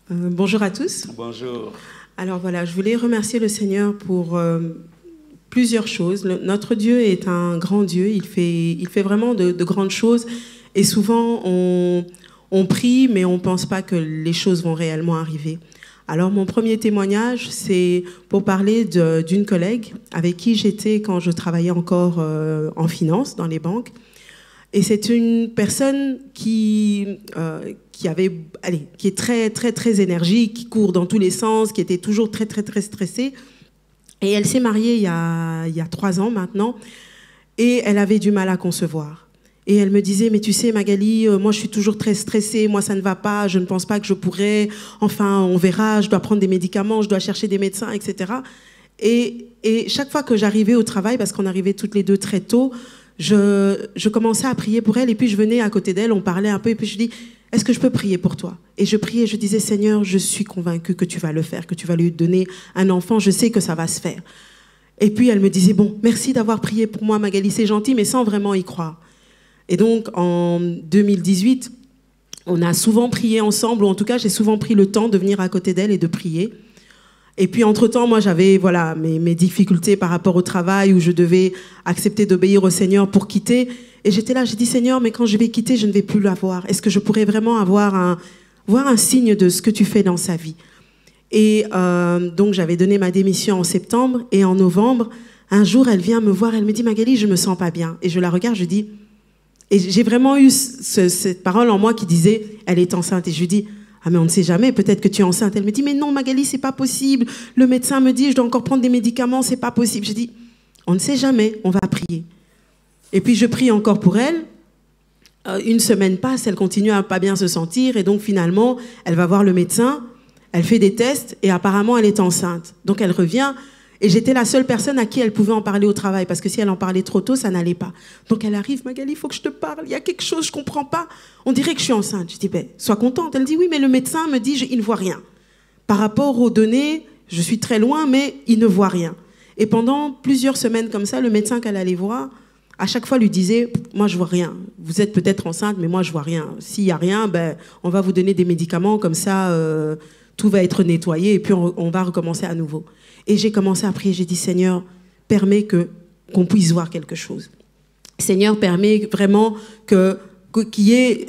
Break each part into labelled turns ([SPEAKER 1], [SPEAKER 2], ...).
[SPEAKER 1] Bonjour à tous.
[SPEAKER 2] Bonjour.
[SPEAKER 1] Alors voilà, je voulais remercier le Seigneur pour plusieurs choses. Notre Dieu est un grand Dieu, il fait vraiment de grandes choses. Et souvent, on prie, mais on ne pense pas que les choses vont réellement arriver. Alors mon premier témoignage, c'est pour parler d'une collègue avec qui j'étais quand je travaillais encore en finance, dans les banques. Et c'est une personne qui est très, très, très énergique, qui court dans tous les sens, qui était toujours très, très, très stressée. Et elle s'est mariée il y a 3 ans maintenant, et elle avait du mal à concevoir. Et elle me disait, mais tu sais Magali, moi je suis toujours très stressée, moi ça ne va pas, je ne pense pas que je pourrais, enfin on verra, je dois prendre des médicaments, je dois chercher des médecins, etc. Et chaque fois que j'arrivais au travail, parce qu'on arrivait toutes les deux très tôt, je commençais à prier pour elle, et puis je venais à côté d'elle, on parlait un peu, et puis je dis, est-ce que je peux prier pour toi? Et je priais, je disais, Seigneur, je suis convaincue que tu vas le faire, que tu vas lui donner un enfant, je sais que ça va se faire. Et puis elle me disait, bon, merci d'avoir prié pour moi Magali, c'est gentil, mais sans vraiment y croire. Et donc, en 2018, on a souvent prié ensemble, ou en tout cas, j'ai souvent pris le temps de venir à côté d'elle et de prier. Et puis, entre-temps, moi, j'avais mes difficultés par rapport au travail, où je devais accepter d'obéir au Seigneur pour quitter. Et j'étais là, j'ai dit, Seigneur, mais quand je vais quitter, je ne vais plus la voir. Est-ce que je pourrais vraiment voir un signe de ce que tu fais dans sa vie? Et donc, j'avais donné ma démission en septembre. Et en novembre, un jour, elle vient me voir, elle me dit, Magali, je ne me sens pas bien. Et je la regarde, je dis... Et j'ai vraiment eu cette parole en moi qui disait, elle est enceinte. Et je lui dis, ah mais on ne sait jamais, peut-être que tu es enceinte. Elle me dit, mais non Magali, c'est pas possible. Le médecin me dit, je dois encore prendre des médicaments, c'est pas possible. Je dis, on ne sait jamais, on va prier. Et puis je prie encore pour elle. Une semaine passe, elle continue à pas bien se sentir. Et donc finalement, elle va voir le médecin, elle fait des tests et apparemment elle est enceinte. Donc elle revient. Et j'étais la seule personne à qui elle pouvait en parler au travail, parce que si elle en parlait trop tôt, ça n'allait pas. Donc elle arrive, Magali, il faut que je te parle, il y a quelque chose, je ne comprends pas. On dirait que je suis enceinte. Je dis, ben, sois contente. Elle dit, oui, mais le médecin me dit, il ne voit rien. Par rapport aux données, je suis très loin, mais il ne voit rien. Et pendant plusieurs semaines comme ça, le médecin qu'elle allait voir, à chaque fois lui disait, moi je ne vois rien. Vous êtes peut-être enceinte, mais moi je ne vois rien. S'il n'y a rien, ben, on va vous donner des médicaments, comme ça, tout va être nettoyé, et puis on va recommencer à nouveau. Et j'ai commencé à prier, j'ai dit, Seigneur, permets qu'on puisse voir quelque chose. Seigneur, permets vraiment qu'il y ait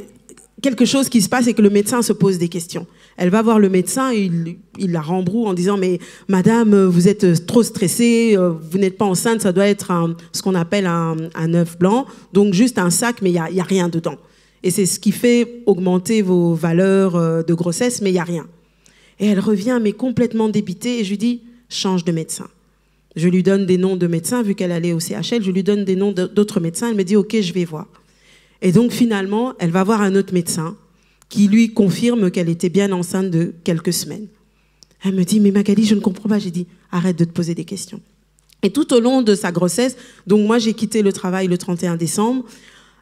[SPEAKER 1] quelque chose qui se passe et que le médecin se pose des questions. Elle va voir le médecin, et il la rembroue en disant, mais madame, vous êtes trop stressée, vous n'êtes pas enceinte, ça doit être ce qu'on appelle un œuf blanc, donc juste un sac, mais il n'y a rien dedans. Et c'est ce qui fait augmenter vos valeurs de grossesse, mais il n'y a rien. Et elle revient, mais complètement dépitée, et je lui dis, change de médecin. Je lui donne des noms de médecins, vu qu'elle allait au CHL, je lui donne des noms d'autres médecins, elle me dit, ok, je vais voir. Et donc finalement, elle va voir un autre médecin qui lui confirme qu'elle était bien enceinte de quelques semaines. Elle me dit, mais Magali, je ne comprends pas. J'ai dit, arrête de te poser des questions. Et tout au long de sa grossesse, donc moi j'ai quitté le travail le 31 décembre,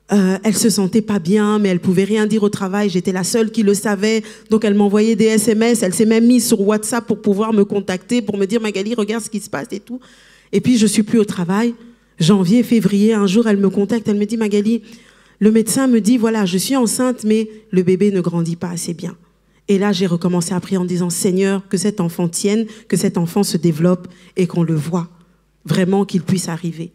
[SPEAKER 1] elle se sentait pas bien, mais elle pouvait rien dire au travail. J'étais la seule qui le savait, donc elle m'envoyait des SMS. Elle s'est même mise sur WhatsApp pour pouvoir me contacter, pour me dire Magali, regarde ce qui se passe et tout. Et puis je suis plus au travail. Janvier, février, un jour elle me contacte, elle me dit Magali, le médecin me dit voilà, je suis enceinte, mais le bébé ne grandit pas assez bien. Et là j'ai recommencé à prier en disant Seigneur, que cet enfant tienne, que cet enfant se développe et qu'on le voit vraiment, qu'il puisse arriver.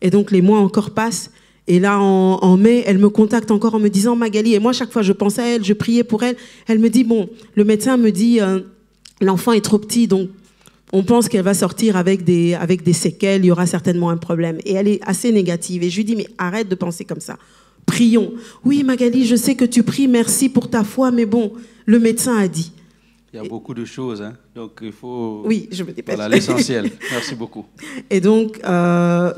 [SPEAKER 1] Et donc les mois encore passent. Et là, en mai, elle me contacte encore en me disant, Magali, et moi, chaque fois, je pensais à elle, je priais pour elle. Elle me dit, bon, le médecin me dit, l'enfant est trop petit, donc on pense qu'elle va sortir avec des séquelles, il y aura certainement un problème. Et elle est assez négative. Et je lui dis, mais arrête de penser comme ça. Prions. Oui, Magali, je sais que tu pries, merci pour ta foi, mais bon, le médecin a dit.
[SPEAKER 2] Il y a beaucoup de choses, hein? Donc il faut...
[SPEAKER 1] Oui, je me dépêche.
[SPEAKER 2] Voilà, l'essentiel. Merci beaucoup.
[SPEAKER 1] Et donc,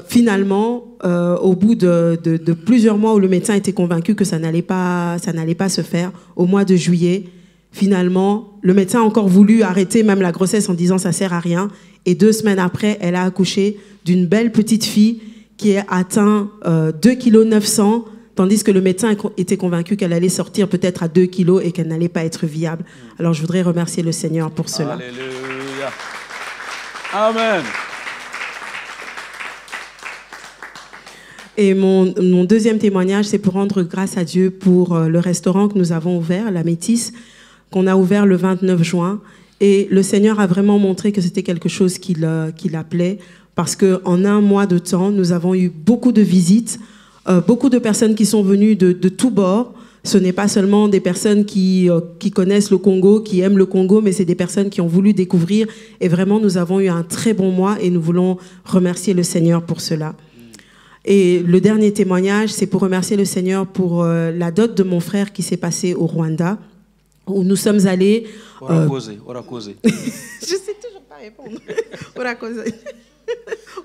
[SPEAKER 1] finalement, au bout de plusieurs mois où le médecin était convaincu que ça n'allait pas se faire, au mois de juillet, finalement, le médecin a encore voulu arrêter même la grossesse en disant ça sert à rien. Et 2 semaines après, elle a accouché d'une belle petite fille qui a atteint 2,9 kg, tandis que le médecin était convaincu qu'elle allait sortir peut-être à 2 kilos et qu'elle n'allait pas être viable. Alors je voudrais remercier le Seigneur pour cela.
[SPEAKER 2] Alléluia. Amen.
[SPEAKER 1] Et mon deuxième témoignage, c'est pour rendre grâce à Dieu pour le restaurant que nous avons ouvert, la Métisse. qu'on a ouvert le 29 juin. Et le Seigneur a vraiment montré que c'était quelque chose qui l'appelait, parce qu'en un mois de temps, nous avons eu beaucoup de visites, beaucoup de personnes qui sont venues de tous bords. Ce n'est pas seulement des personnes qui connaissent le Congo, qui aiment le Congo, mais c'est des personnes qui ont voulu découvrir. Et vraiment, nous avons eu un très bon mois et nous voulons remercier le Seigneur pour cela. Et le dernier témoignage, c'est pour remercier le Seigneur pour la dot de mon frère qui s'est passée au Rwanda, où nous sommes allés...
[SPEAKER 2] Ora causé.
[SPEAKER 1] Je sais toujours pas répondre.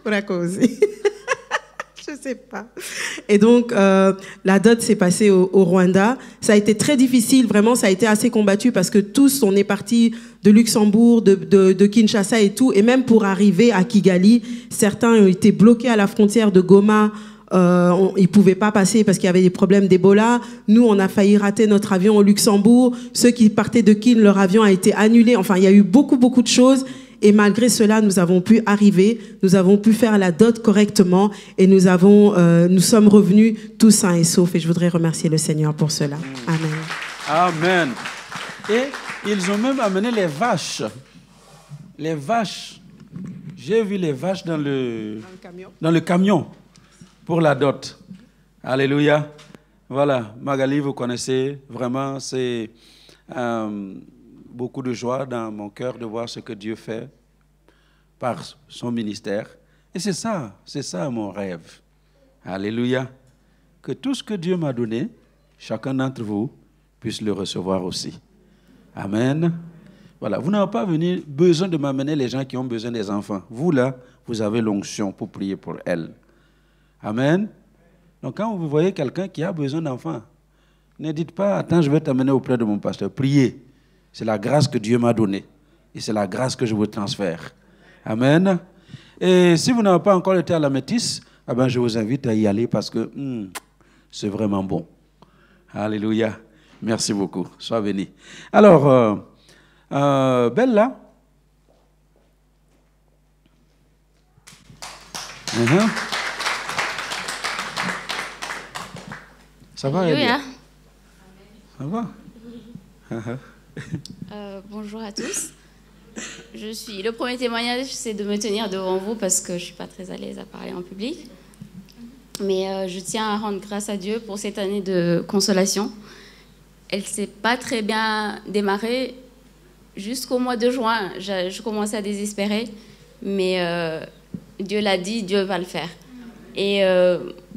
[SPEAKER 1] Ora causé. Je sais pas. Et donc, la dot s'est passée au Rwanda. Ça a été très difficile, vraiment, ça a été assez combattu parce que tous, on est partis de Luxembourg, de Kinshasa et tout. Et même pour arriver à Kigali, certains ont été bloqués à la frontière de Goma. Ils ne pouvaient pas passer parce qu'il y avait des problèmes d'Ebola. Nous, on a failli rater notre avion au Luxembourg. Ceux qui partaient de Kin, leur avion a été annulé. Enfin, il y a eu beaucoup de choses. Et malgré cela, nous avons pu arriver, nous avons pu faire la dot correctement et nous sommes revenus tous sains et saufs. Et je voudrais remercier le Seigneur pour cela. Amen.
[SPEAKER 2] Amen. Et ils ont même amené les vaches. Les vaches. J'ai vu les vaches dans le camion pour la dot. Alléluia. Voilà, Magali, vous connaissez, vraiment, c'est... beaucoup de joie dans mon cœur de voir ce que Dieu fait par son ministère. Et c'est ça mon rêve. Alléluia. Que tout ce que Dieu m'a donné, chacun d'entre vous puisse le recevoir aussi. Amen. Voilà, vous n'avez pas besoin de m'amener les gens qui ont besoin des enfants. Vous là, vous avez l'onction pour prier pour elles. Amen. Donc quand vous voyez quelqu'un qui a besoin d'enfants, ne dites pas, attends, je vais t'amener auprès de mon pasteur. Priez. C'est la grâce que Dieu m'a donnée. Et c'est la grâce que je vous transfère. Amen. Et si vous n'avez pas encore été à la métisse, eh ben, je vous invite à y aller parce que c'est vraiment bon. Alléluia. Merci beaucoup. Sois béni. Alors, Bella. Ça va, Elia? Ça va?
[SPEAKER 3] Bonjour à tous. Le premier témoignage, c'est de me tenir devant vous parce que je ne suis pas très à l'aise à parler en public. Mais je tiens à rendre grâce à Dieu pour cette année de consolation. Elle ne s'est pas très bien démarrée. Jusqu'au mois de juin, je commençais à désespérer. Mais Dieu l'a dit, Dieu va le faire. Et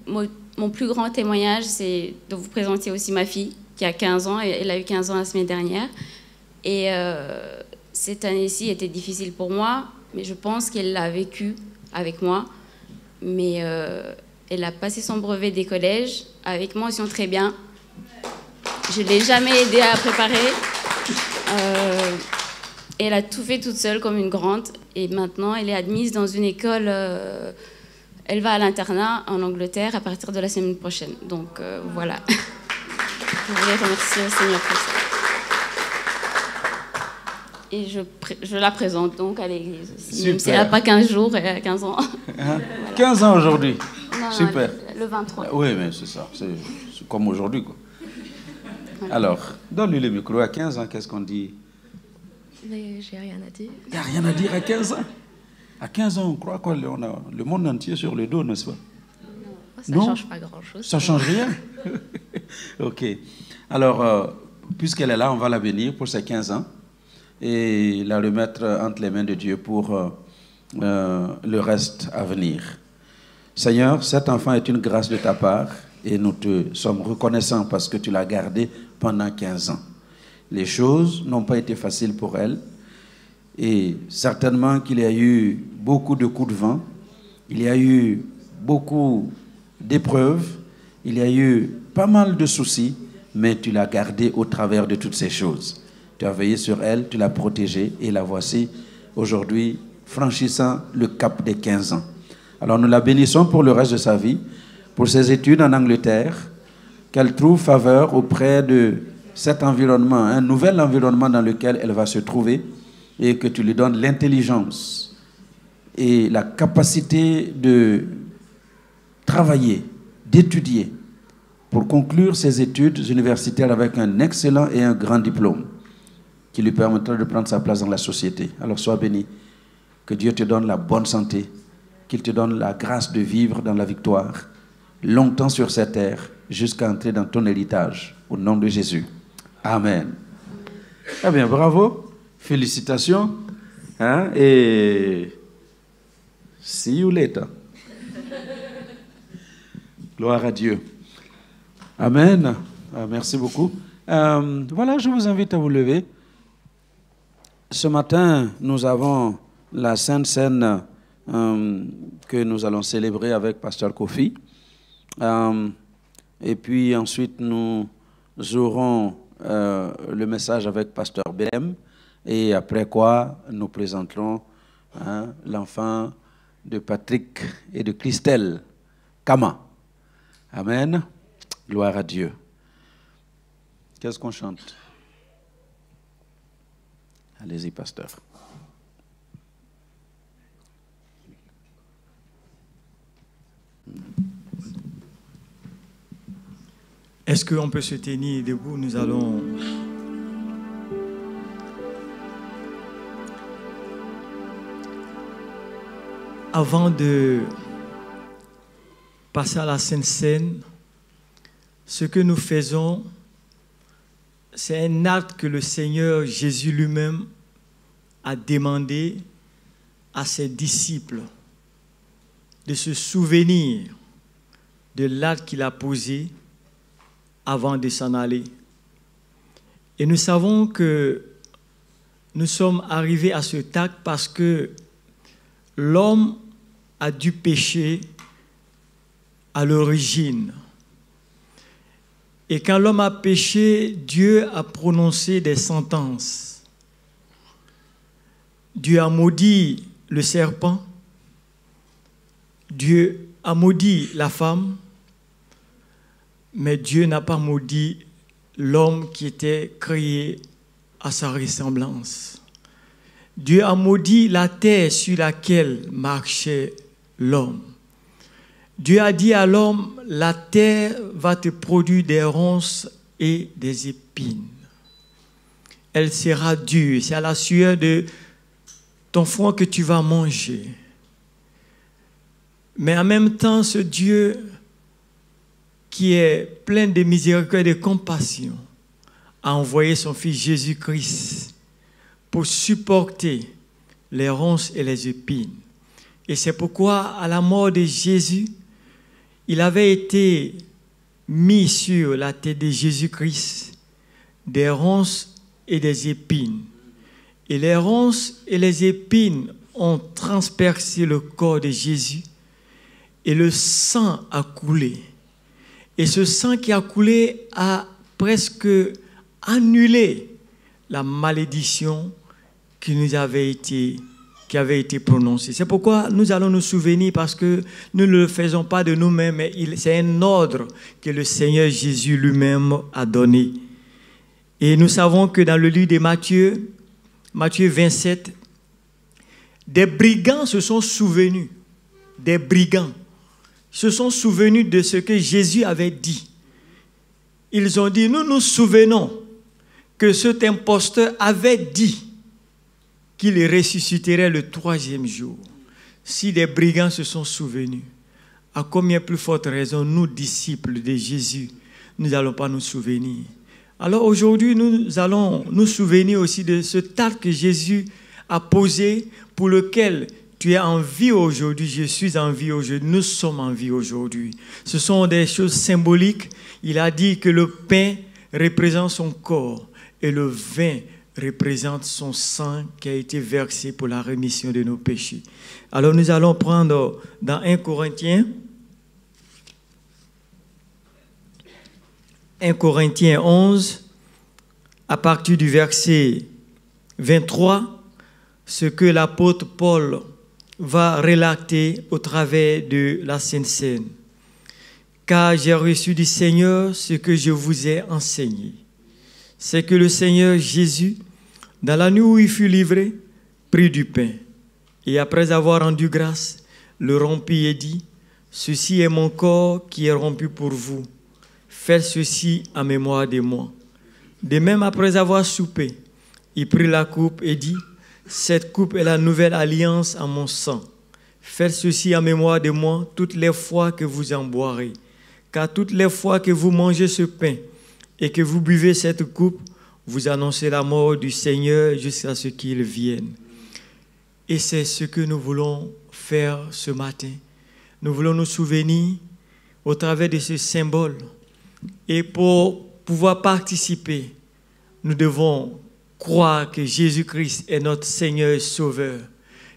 [SPEAKER 3] mon plus grand témoignage, c'est de vous présenter aussi ma fille, qui a 15 ans. Elle a eu 15 ans la semaine dernière. Et cette année-ci était difficile pour moi, mais je pense qu'elle l'a vécu avec moi. Mais elle a passé son brevet des collèges avec mention très bien. Je ne l'ai jamais aidée à préparer. Elle a tout fait toute seule comme une grande. Et maintenant, elle est admise dans une école... elle va à l'internat en Angleterre à partir de la semaine prochaine. Donc voilà. Je voulais remercier le Seigneur pour ça. Et je la présente donc à l'église aussi.
[SPEAKER 2] Super.
[SPEAKER 3] Même si elle n'a pas 15 jours, elle a 15 ans.
[SPEAKER 2] Voilà. 15 ans aujourd'hui.
[SPEAKER 3] Non,
[SPEAKER 2] super.
[SPEAKER 3] Le 23.
[SPEAKER 2] Oui, mais c'est ça. C'est comme aujourd'hui, quoi. Voilà. Alors, donne-lui le micro. À 15 ans, qu'est-ce qu'on dit?
[SPEAKER 4] Mais j'ai rien à dire.
[SPEAKER 2] Il n'y a rien à dire à 15 ans. À 15 ans, on croit qu'on a le monde entier sur le dos, n'est-ce pas?
[SPEAKER 4] Non, ça ne change pas grand-chose.
[SPEAKER 2] Ça ne change rien. OK. Alors, puisqu'elle est là, on va la bénir pour ses 15 ans et la remettre entre les mains de Dieu pour le reste à venir. Seigneur, cet enfant est une grâce de ta part et nous te sommes reconnaissants parce que tu l'as gardé pendant 15 ans. Les choses n'ont pas été faciles pour elle et certainement qu'il y a eu beaucoup de coups de vent, il y a eu beaucoup d'épreuves, il y a eu pas mal de soucis, mais tu l'as gardée au travers de toutes ces choses. Tu as veillé sur elle, tu l'as protégée et la voici aujourd'hui franchissant le cap des 15 ans. Alors nous la bénissons pour le reste de sa vie, pour ses études en Angleterre, qu'elle trouve faveur auprès de cet environnement, un nouvel environnement dans lequel elle va se trouver et que tu lui donnes l'intelligence et la capacité de travailler, d'étudier pour conclure ses études universitaires avec un excellent et un grand diplôme. qui lui permettra de prendre sa place dans la société. Alors sois béni. Que Dieu te donne la bonne santé, qu'il te donne la grâce de vivre dans la victoire, longtemps sur cette terre, jusqu'à entrer dans ton héritage. Au nom de Jésus. Amen. Eh bien, bravo. Félicitations. Hein? Et see you later. Gloire à Dieu. Amen. Merci beaucoup. Voilà, je vous invite à vous lever. Ce matin, nous avons la Sainte Seine que nous allons célébrer avec Pasteur Kofi. Et puis ensuite, nous aurons le message avec Pasteur Belem. Et après quoi, nous présenterons l'enfant de Patrick et de Christelle, Kama. Amen. Gloire à Dieu. Qu'est-ce qu'on chante? Allez-y, pasteur.
[SPEAKER 5] Est-ce qu'on peut se tenir debout? Nous allons... Avant de passer à la Sainte Seine, ce que nous faisons, c'est un acte que le Seigneur Jésus lui-même a demandé à ses disciples de se souvenir de l'acte qu'il a posé avant de s'en aller. Et nous savons que nous sommes arrivés à ce acte parce que l'homme a dû pécher à l'origine. Et quand l'homme a péché, Dieu a prononcé des sentences. Dieu a maudit le serpent, Dieu a maudit la femme, mais Dieu n'a pas maudit l'homme qui était créé à sa ressemblance. Dieu a maudit la terre sur laquelle marchait l'homme. Dieu a dit à l'homme, la terre va te produire des ronces et des épines. Elle sera dure, c'est à la sueur de ton front que tu vas manger. Mais en même temps, ce Dieu qui est plein de miséricorde et de compassion a envoyé son Fils Jésus-Christ pour supporter les ronces et les épines. Et c'est pourquoi, à la mort de Jésus, il avait été mis sur la tête de Jésus-Christ des ronces et des épines. Et les ronces et les épines ont transpercé le corps de Jésus et le sang a coulé. Et ce sang qui a coulé a presque annulé la malédiction qui avait été prononcée. C'est pourquoi nous allons nous souvenir, parce que nous ne le faisons pas de nous-mêmes, mais c'est un ordre que le Seigneur Jésus lui-même a donné. Et nous savons que dans le livre de Matthieu 27, des brigands se sont souvenus, des brigands se sont souvenus de ce que Jésus avait dit. Ils ont dit, nous nous souvenons que cet imposteur avait dit qu'il ressusciterait le 3e jour. Si des brigands se sont souvenus, à combien plus forte raison, nous, disciples de Jésus, nous n'allons pas nous souvenir? Alors aujourd'hui, nous allons nous souvenir aussi de ce acte que Jésus a posé, pour lequel tu es en vie aujourd'hui, je suis en vie aujourd'hui, nous sommes en vie aujourd'hui. Ce sont des choses symboliques. Il a dit que le pain représente son corps et le vin représente son sang qui a été versé pour la rémission de nos péchés. Alors nous allons prendre dans 1 Corinthiens 11, à partir du verset 23, ce que l'apôtre Paul va relater au travers de la Sainte Seine. Car j'ai reçu du Seigneur ce que je vous ai enseigné. C'est que le Seigneur Jésus, dans la nuit où il fut livré, prit du pain. Et après avoir rendu grâce, le rompit et dit, « Ceci est mon corps qui est rompu pour vous. Faites ceci en mémoire de moi. » De même, après avoir soupé, Il prit la coupe et dit, « Cette coupe est la nouvelle alliance en mon sang. Faites ceci en mémoire de moi toutes les fois que vous en boirez. Car toutes les fois que vous mangez ce pain et que vous buvez cette coupe, vous annoncez la mort du Seigneur jusqu'à ce qu'il vienne. » Et c'est ce que nous voulons faire ce matin. Nous voulons nous souvenir au travers de ce symbole. Et pour pouvoir participer, nous devons croire que Jésus-Christ est notre Seigneur et Sauveur.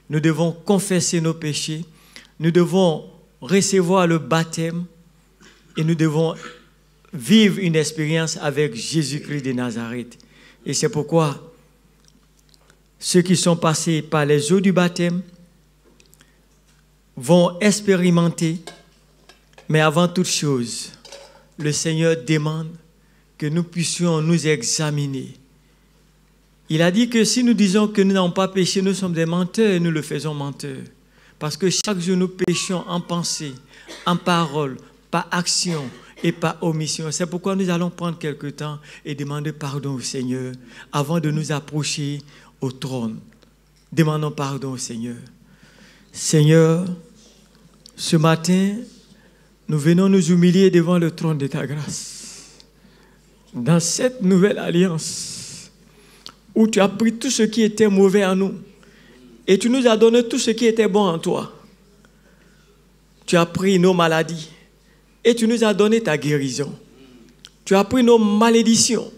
[SPEAKER 5] Nous devons confesser nos péchés. Nous devons recevoir le baptême. Et nous devons vivre une expérience avec Jésus-Christ de Nazareth. Et c'est pourquoi ceux qui sont passés par les eaux du baptême vont expérimenter. Mais avant toute chose, le Seigneur demande que nous puissions nous examiner. Il a dit que si nous disons que nous n'avons pas péché, nous sommes des menteurs et nous le faisons menteur. Parce que chaque jour nous péchons en pensée, en parole, par action et par omission. C'est pourquoi nous allons prendre quelque temps et demander pardon au Seigneur avant de nous approcher au trône. Demandons pardon au Seigneur. Seigneur, ce matin, nous venons nous humilier devant le trône de ta grâce. Dans cette nouvelle alliance, où tu as pris tout ce qui était mauvais en nous et tu nous as donné tout ce qui était bon en toi. Tu as pris nos maladies et tu nous as donné ta guérison. Tu as pris nos malédictions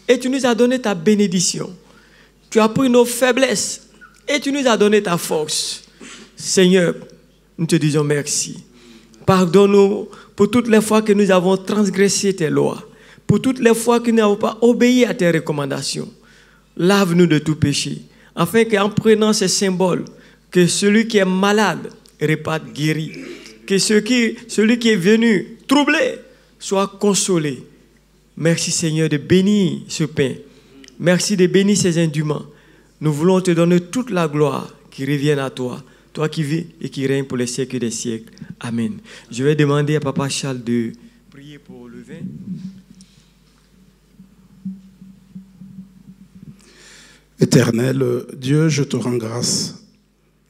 [SPEAKER 5] et tu nous as donné ta bénédiction. Tu as pris nos faiblesses et tu nous as donné ta force. Seigneur, nous te disons merci. Pardonne-nous pour toutes les fois que nous avons transgressé tes lois, pour toutes les fois que nous n'avons pas obéi à tes recommandations. Lave-nous de tout péché, afin qu'en prenant ces symboles, que celui qui est malade reparte guéri, que celui qui est venu troublé soit consolé. Merci Seigneur de bénir ce pain. Merci de bénir ces induments. Nous voulons te donner toute la gloire qui revienne à toi, toi qui vis et qui règnes pour les siècles des siècles. Amen. Je vais demander à Papa Charles de prier pour le vin.
[SPEAKER 6] Éternel Dieu, je te rends grâce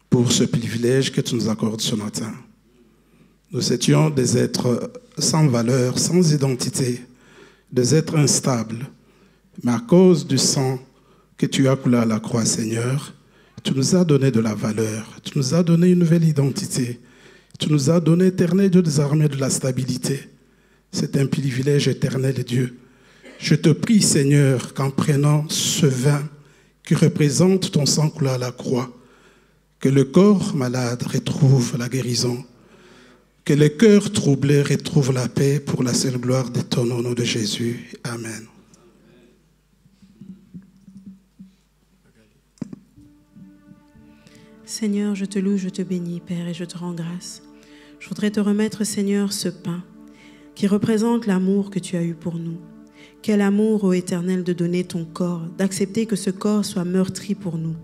[SPEAKER 6] pour ce privilège que tu nous accordes ce matin. Nous étions des êtres sans valeur, sans identité, des êtres instables. Mais à cause du sang que tu as coulé à la croix, Seigneur, tu nous as donné de la valeur, tu nous as donné une nouvelle identité, tu nous as donné, éternel Dieu des armées, de la stabilité. C'est un privilège éternel, Dieu. Je te prie, Seigneur, qu'en prenant ce vin qui représente ton sang coulé à la croix, que le corps malade retrouve la guérison, que le cœur troublé retrouve la paix pour la seule gloire de ton nom de Jésus. Amen.
[SPEAKER 1] Seigneur, je te loue, je te bénis, Père, et je te rends grâce. Je voudrais te remettre, Seigneur, ce pain qui représente l'amour que tu as eu pour nous. Quel amour, ô Éternel, de donner ton corps, d'accepter que ce corps soit meurtri pour nous.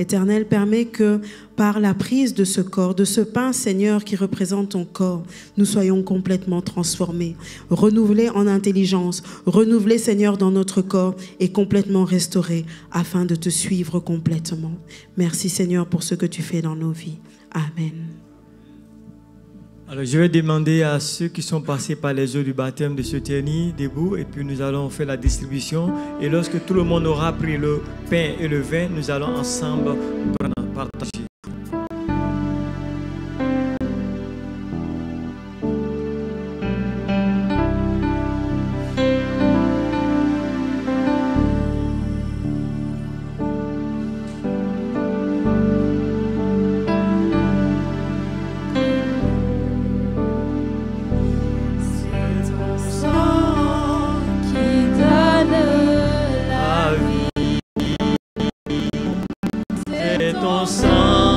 [SPEAKER 1] Éternel, permets que par la prise de ce corps, de ce pain, Seigneur, qui représente ton corps, nous soyons complètement transformés, renouvelés en intelligence, renouvelés, Seigneur, dans notre corps et complètement restaurés afin de te suivre complètement. Merci, Seigneur, pour ce que tu fais dans nos vies. Amen.
[SPEAKER 5] Alors, je vais demander à ceux qui sont passés par les eaux du baptême de se tenir debout et puis nous allons faire la distribution. Et lorsque tout le monde aura pris le pain et le vin, nous allons ensemble partager. Ton sang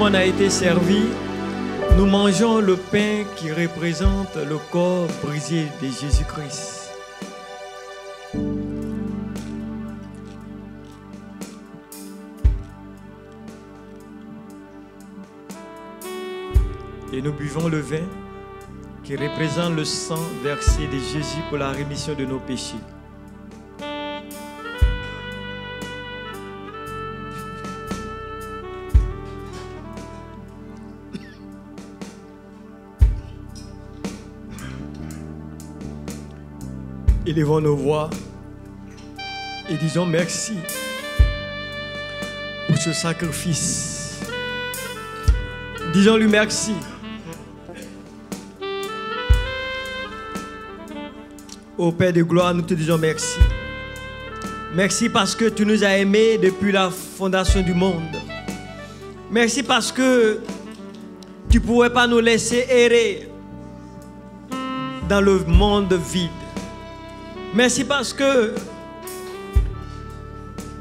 [SPEAKER 5] communion a été servie, nous mangeons le pain qui représente le corps brisé de Jésus-Christ. Et nous buvons le vin qui représente le sang versé de Jésus pour la rémission de nos péchés. Élevons nos voix et disons merci pour ce sacrifice. Disons-lui merci. Ô Père de gloire, nous te disons merci. Merci parce que tu nous as aimés depuis la fondation du monde. Merci parce que tu ne pouvais pas nous laisser errer dans le monde vide. Merci parce que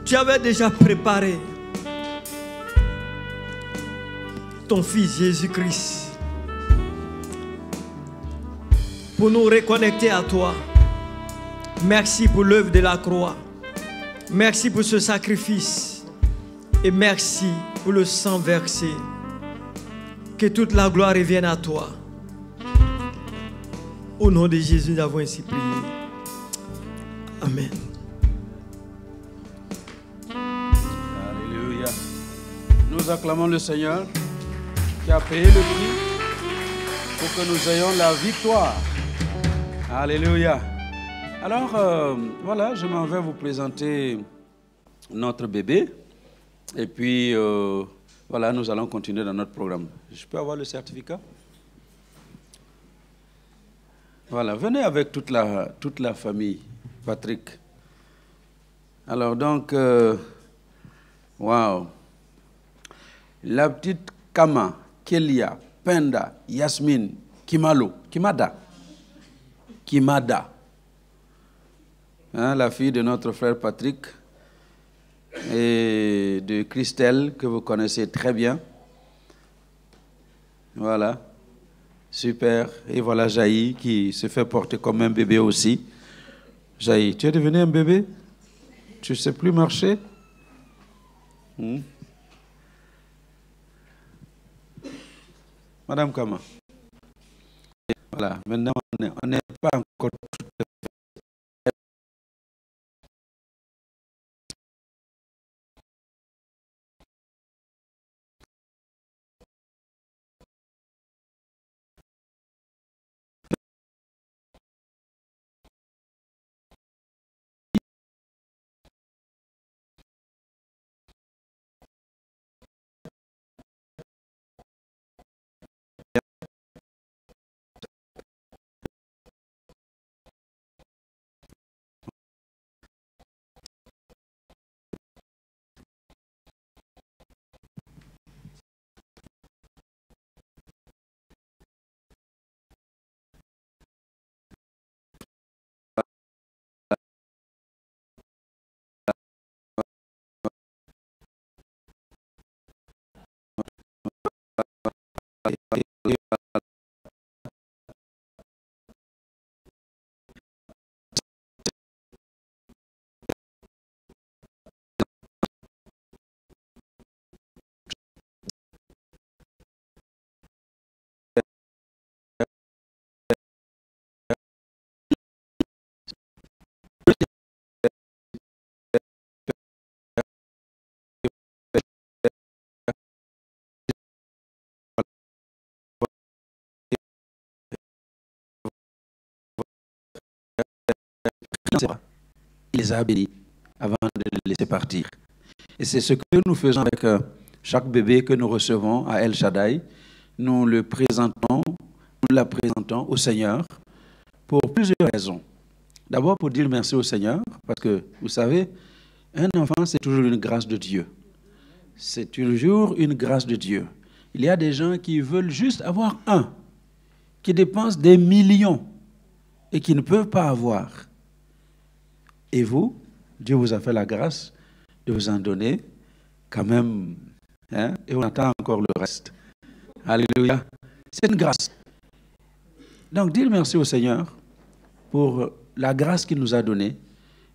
[SPEAKER 5] tu avais déjà préparé ton Fils Jésus-Christ pour nous reconnecter à toi. Merci pour l'œuvre de la croix. Merci pour ce sacrifice. Et merci pour le sang versé. Que toute la gloire revienne à toi. Au nom de Jésus, nous avons ainsi prié. Amen.
[SPEAKER 2] Alléluia. Nous acclamons le Seigneur qui a payé le prix pour que nous ayons la victoire. Alléluia. Alors, voilà, je m'en vais vous présenter notre bébé. Et puis, voilà, nous allons continuer dans notre programme. Je peux avoir le certificat? Voilà, venez avec toute la famille, Patrick. Alors, donc, waouh. La petite Kama, Kelia, Penda, Yasmine, Kimada. Hein, la fille de notre frère Patrick et de Christelle, que vous connaissez très bien. Voilà, super. Et voilà Jaï, qui se fait porter comme un bébé aussi. Jaï, tu es devenu un bébé? Tu ne sais plus marcher? Madame Kama. Voilà, maintenant on n'est pas encore tout à fait. Il les a bénis avant de les laisser partir. Et c'est ce que nous faisons avec chaque bébé que nous recevons à El Shaddai. Nous la présentons au Seigneur pour plusieurs raisons. D'abord pour dire merci au Seigneur, parce que vous savez, un enfant c'est toujours une grâce de Dieu. C'est toujours une grâce de Dieu. Il y a des gens qui veulent juste avoir un, qui dépensent des millions et qui ne peuvent pas avoir. Et vous, Dieu vous a fait la grâce de vous en donner quand même Hein? Et on attend encore le reste. Alléluia. C'est une grâce. Donc, dire merci au Seigneur pour la grâce qu'il nous a donnée.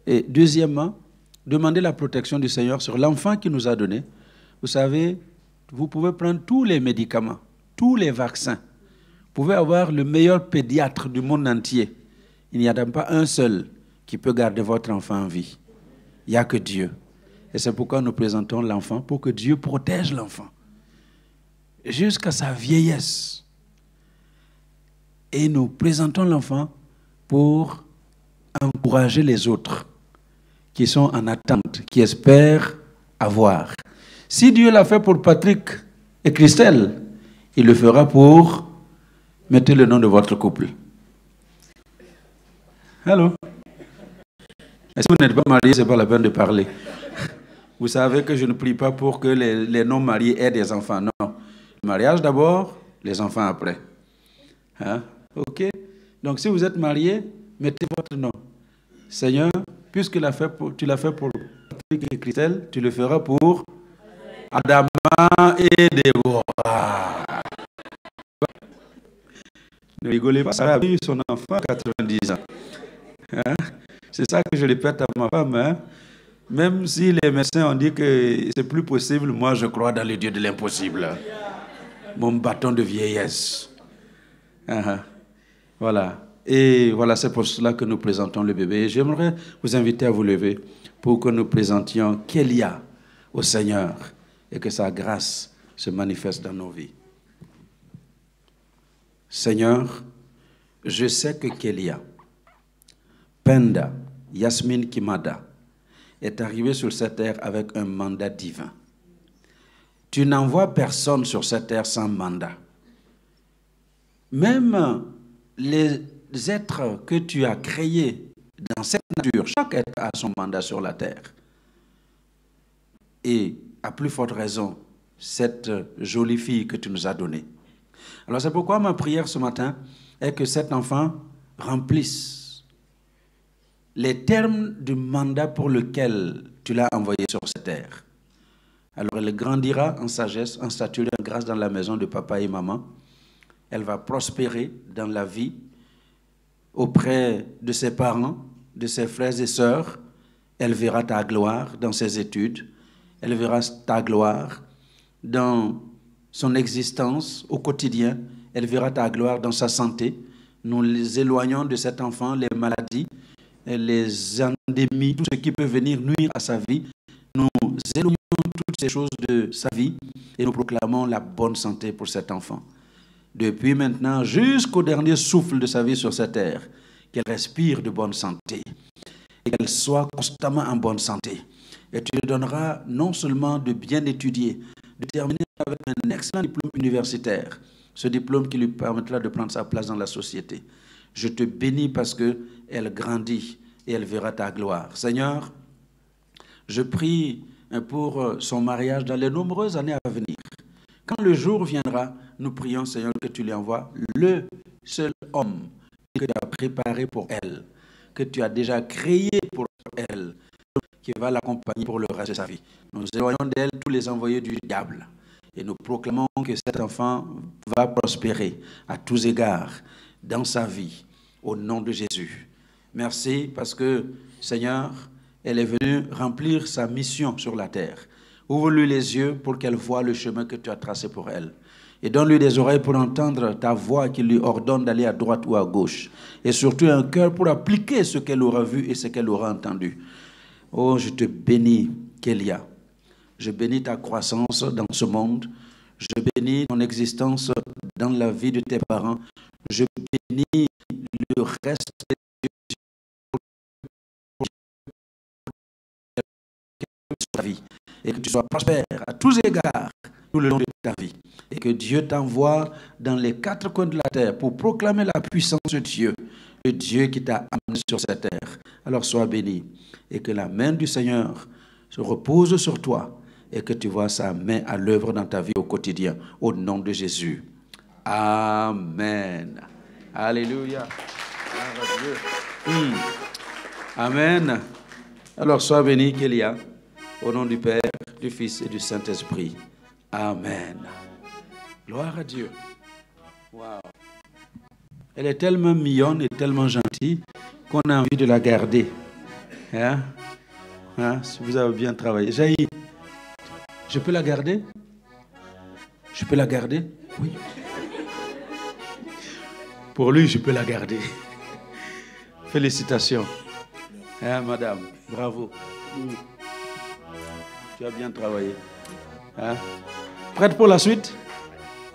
[SPEAKER 2] Et deuxièmement, demander la protection du Seigneur sur l'enfant qu'il nous a donné. Vous savez, vous pouvez prendre tous les médicaments, tous les vaccins. Vous pouvez avoir le meilleur pédiatre du monde entier. Il n'y a pas un seul qui peut garder votre enfant en vie. Il n'y a que Dieu. Et c'est pourquoi nous présentons l'enfant, pour que Dieu protège l'enfant jusqu'à sa vieillesse. Et nous présentons l'enfant pour encourager les autres qui sont en attente, qui espèrent avoir. Si Dieu l'a fait pour Patrick et Christelle, il le fera pour... Mettez le nom de votre couple. Allô? Et si vous n'êtes pas marié, ce n'est pas la peine de parler. Vous savez que je ne prie pas pour que les non-mariés aient des enfants. Non. Le mariage d'abord, les enfants après. Hein? OK? Donc si vous êtes marié, mettez votre nom. Seigneur, puisque tu l'as fait pour Patrick et Christelle, tu le feras pour Adama et Déborah. Ne rigolez pas, Sarah a eu son enfant à 90 ans. Hein? C'est ça que je répète à ma femme. Hein? Même si les médecins ont dit que c'est plus possible, moi je crois dans le Dieu de l'impossible. Mon bâton de vieillesse. Voilà. Et voilà, c'est pour cela que nous présentons le bébé. J'aimerais vous inviter à vous lever pour que nous présentions Kélia au Seigneur et que sa grâce se manifeste dans nos vies. Seigneur, je sais que Kélia, Penda, Yasmine Kimada, est arrivée sur cette terre avec un mandat divin. Tu n'envoies personne sur cette terre sans mandat. Même les êtres que tu as créés dans cette nature, chaque être a son mandat sur la terre. Et à plus forte raison, cette jolie fille que tu nous as donnée. Alors c'est pourquoi ma prière ce matin est que cet enfant remplisse les termes du mandat pour lequel tu l'as envoyé sur cette terre. Alors elle grandira en sagesse, en stature et en grâce dans la maison de papa et maman. Elle va prospérer dans la vie auprès de ses parents, de ses frères et sœurs. Elle verra ta gloire dans ses études. Elle verra ta gloire dans son existence au quotidien. Elle verra ta gloire dans sa santé. Nous les éloignons de cet enfant les maladies, les endémies, tout ce qui peut venir nuire à sa vie. Nous éloignons toutes ces choses de sa vie et nous proclamons la bonne santé pour cet enfant. Depuis maintenant jusqu'au dernier souffle de sa vie sur cette terre, qu'elle respire de bonne santé et qu'elle soit constamment en bonne santé. Et tu lui donneras non seulement de bien étudier, de terminer avec un excellent diplôme universitaire, ce diplôme qui lui permettra de prendre sa place dans la société. Je te bénis parce qu'elle grandit et elle verra ta gloire. Seigneur, je prie pour son mariage dans les nombreuses années à venir. Quand le jour viendra, nous prions, Seigneur, que tu lui envoies le seul homme que tu as préparé pour elle, que tu as déjà créé pour elle, qui va l'accompagner pour le reste de sa vie. Nous éloignons d'elle tous les envoyés du diable et nous proclamons que cet enfant va prospérer à tous égards dans sa vie, au nom de Jésus. Merci parce que, Seigneur, elle est venue remplir sa mission sur la terre. Ouvre-lui les yeux pour qu'elle voie le chemin que tu as tracé pour elle. Et donne-lui des oreilles pour entendre ta voix qui lui ordonne d'aller à droite ou à gauche. Et surtout un cœur pour appliquer ce qu'elle aura vu et ce qu'elle aura entendu. Oh, je te bénis, Kélia. Je bénis ta croissance dans ce monde. Je bénis ton existence dans la vie de tes parents. Je bénis le reste de ta vie. Et que tu sois prospère à tous égards tout le long de ta vie. Et que Dieu t'envoie dans les quatre coins de la terre pour proclamer la puissance de Dieu, le Dieu qui t'a amené sur cette terre. Alors sois béni. Et que la main du Seigneur se repose sur toi et que tu vois sa main à l'œuvre dans ta vie au quotidien. Au nom de Jésus. Amen. Alléluia. Amen. Alors sois béni, Kélia. Au nom du Père, du Fils et du Saint-Esprit. Amen. Gloire à Dieu. Wow. Elle est tellement mignonne et tellement gentille qu'on a envie de la garder. Hein? Hein? Si vous avez bien travaillé. Jaï, je peux la garder? Je peux la garder? Oui. Pour lui, je peux la garder. Félicitations. Hein, madame, bravo. Tu as bien travaillé. Hein? Prête pour la suite?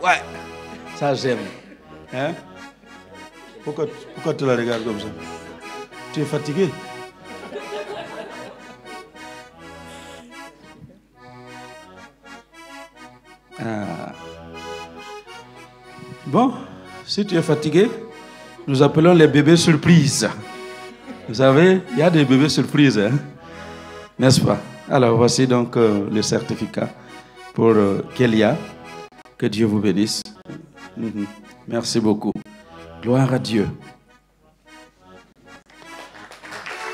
[SPEAKER 2] Ouais. Ça, j'aime. Hein? Pourquoi tu la regardes comme ça? Tu es fatigué? Ah. Bon, si tu es fatigué, nous appelons les bébés surprises. Vous savez, il y a des bébés surprises, hein? N'est-ce pas? Alors, voici donc le certificat pour Kélia. Que Dieu vous bénisse. Merci beaucoup. Gloire à Dieu.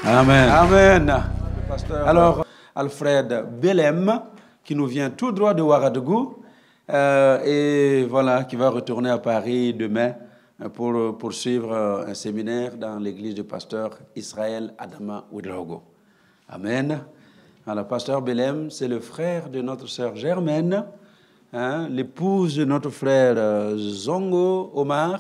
[SPEAKER 2] Amen. Amen. Alors, Alfred Belem, qui nous vient tout droit de Ouagadougou, et voilà, qui va retourner à Paris demain pour poursuivre un séminaire dans l'église du pasteur Israël Adama Ouedraogo. Amen. Alors, pasteur Belem, c'est le frère de notre sœur Germaine, hein, l'épouse de notre frère Zongo Omar.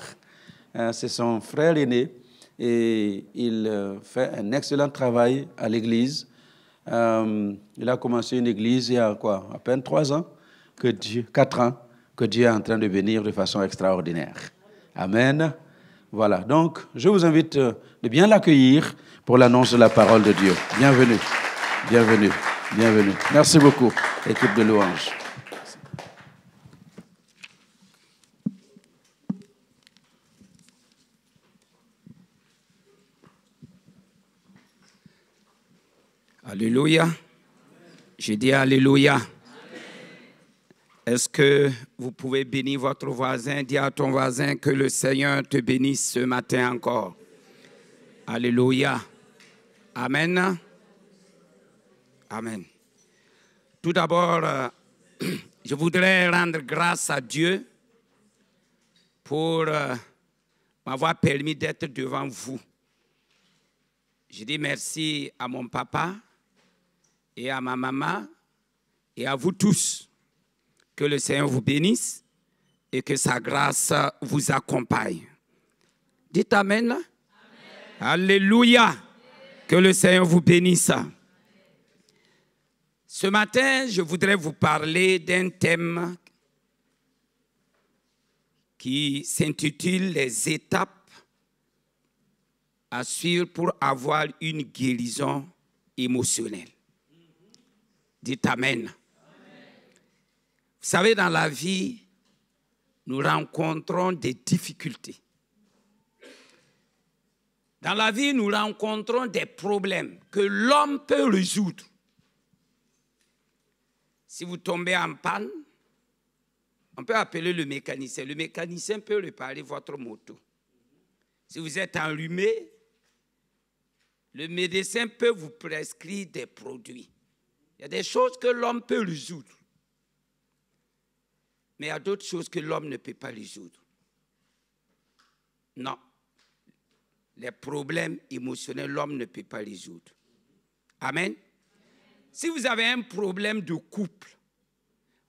[SPEAKER 2] C'est son frère aîné et il fait un excellent travail à l'église. Il a commencé une église il y a quoi, à peine 4 ans, que Dieu est en train de bénir de façon extraordinaire. Amen. Voilà, donc je vous invite de bien l'accueillir pour l'annonce de la parole de Dieu. Bienvenue, bienvenue, bienvenue. Merci beaucoup, équipe de louanges.
[SPEAKER 7] Alléluia. Je dis Alléluia. Est-ce que vous pouvez bénir votre voisin? Dis à ton voisin que le Seigneur te bénisse ce matin encore. Alléluia. Amen. Amen. Tout d'abord, je voudrais rendre grâce à Dieu pour m'avoir permis d'être devant vous. Je dis merci à mon papa et à ma maman et à vous tous. Que le Seigneur vous bénisse et que sa grâce vous accompagne. Dites Amen. Amen. Alléluia. Que le Seigneur vous bénisse. Ce matin, je voudrais vous parler d'un thème qui s'intitule « Les étapes à suivre pour avoir une guérison émotionnelle ». Dites Amen. Vous savez, dans la vie, nous rencontrons des difficultés. Dans la vie, nous rencontrons des problèmes que l'homme peut résoudre. Si vous tombez en panne, on peut appeler le mécanicien. Le mécanicien peut réparer votre moto. Si vous êtes enrhumé, le médecin peut vous prescrire des produits. Il y a des choses que l'homme peut résoudre. Mais il y a d'autres choses que l'homme ne peut pas résoudre. Non. Les problèmes émotionnels, l'homme ne peut pas résoudre. Amen. Si vous avez un problème de couple,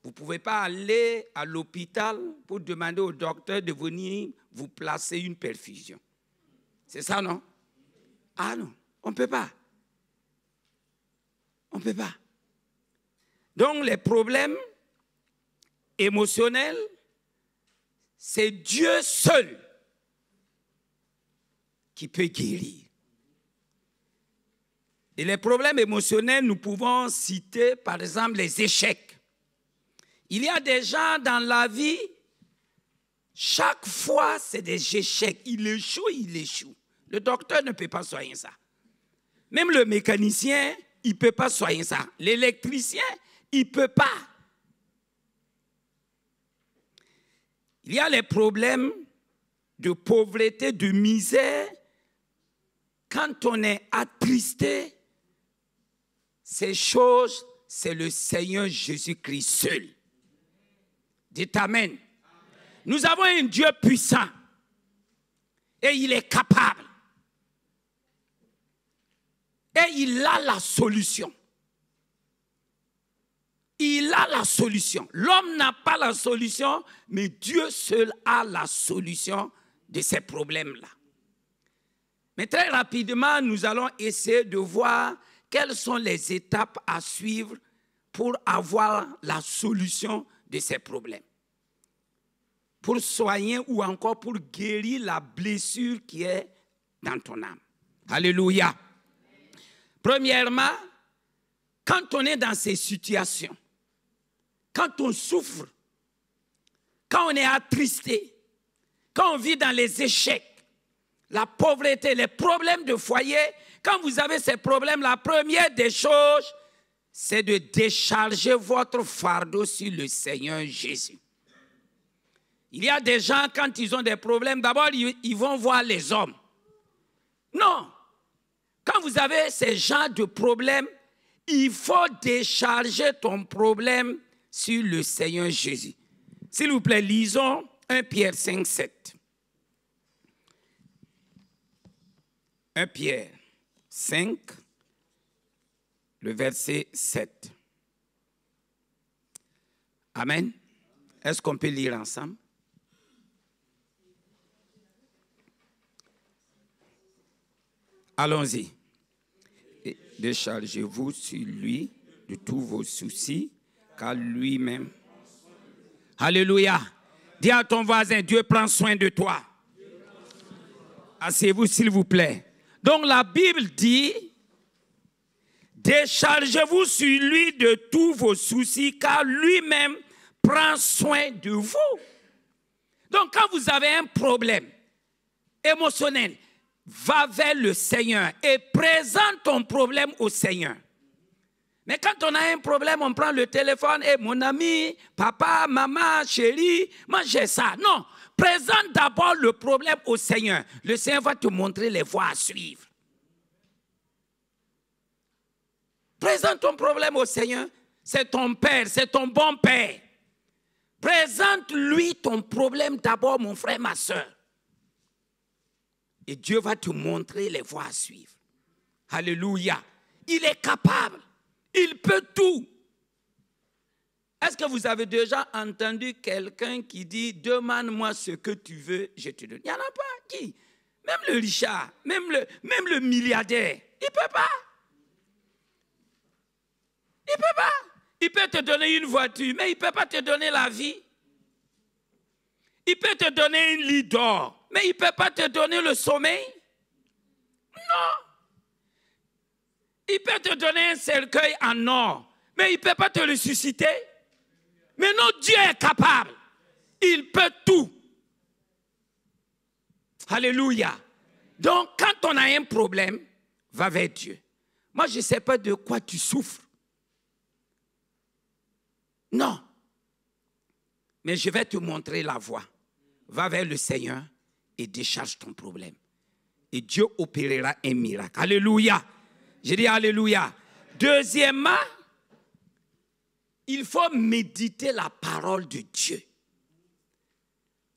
[SPEAKER 7] vous ne pouvez pas aller à l'hôpital pour demander au docteur de venir vous placer une perfusion. C'est ça, non? Ah non, on ne peut pas. On ne peut pas. Donc les problèmes émotionnels, c'est Dieu seul qui peut guérir. Et les problèmes émotionnels, nous pouvons citer par exemple les échecs. Il y a des gens dans la vie, chaque fois c'est des échecs. Il échoue, il échoue. Le docteur ne peut pas soigner ça. Même le mécanicien, il ne peut pas soigner ça. L'électricien, il ne peut pas. Il y a les problèmes de pauvreté, de misère. Quand on est attristé, ces choses, c'est le Seigneur Jésus-Christ seul Dites Amen. Nous avons un Dieu puissant et il est capable. Et il a la solution. Il a la solution. L'homme n'a pas la solution, mais Dieu seul a la solution de ces problèmes-là. Mais très rapidement, nous allons essayer de voir quelles sont les étapes à suivre pour avoir la solution de ces problèmes. Pour soigner ou encore pour guérir la blessure qui est dans ton âme. Alléluia. Premièrement, quand on est dans ces situations, quand on souffre, quand on est attristé, quand on vit dans les échecs, la pauvreté, les problèmes de foyer, quand vous avez ces problèmes, la première des choses, c'est de décharger votre fardeau sur le Seigneur Jésus. Il y a des gens, quand ils ont des problèmes, d'abord, ils vont voir les hommes. Non. Quand vous avez ces genres de problèmes, il faut décharger ton problème sur le Seigneur Jésus. S'il vous plaît, lisons 1 Pierre 5, 7. 1 Pierre 5, le verset 7. Amen. Est-ce qu'on peut lire ensemble? Allons-y. Déchargez-vous sur lui de tous vos soucis, car lui-même. Alléluia. Dis à ton voisin, Dieu prend soin de toi. Asseyez-vous s'il vous plaît. Donc la Bible dit, déchargez-vous sur lui de tous vos soucis, car lui-même prend soin de vous. Donc quand vous avez un problème émotionnel, va vers le Seigneur et présente ton problème au Seigneur. Mais quand on a un problème, on prend le téléphone et mon ami, papa, maman, chérie, moi j'ai ça. Non, présente d'abord le problème au Seigneur. Le Seigneur va te montrer les voies à suivre. Présente ton problème au Seigneur. C'est ton Père, c'est ton bon Père. Présente-lui ton problème d'abord, mon frère, ma soeur. Et Dieu va te montrer les voies à suivre. Alléluia. Il est capable. Il peut tout. Est-ce que vous avez déjà entendu quelqu'un qui dit « Demande-moi ce que tu veux, je te donne ». Il n'y en a pas. Qui? Même le Richard, même le milliardaire. Il ne peut pas. Il ne peut pas. Il peut te donner une voiture, mais il ne peut pas te donner la vie. Il peut te donner une lit d'or, mais il ne peut pas te donner le sommeil. Non. Il peut te donner un cercueil en or, mais il ne peut pas te le susciter. Mais notre Dieu est capable. Il peut tout. Alléluia. Donc, quand on a un problème, va vers Dieu. Moi, je ne sais pas de quoi tu souffres. Non. Mais je vais te montrer la voie. Va vers le Seigneur et décharge ton problème. Et Dieu opérera un miracle. Alléluia. Je dis alléluia. Deuxièmement, il faut méditer la parole de Dieu.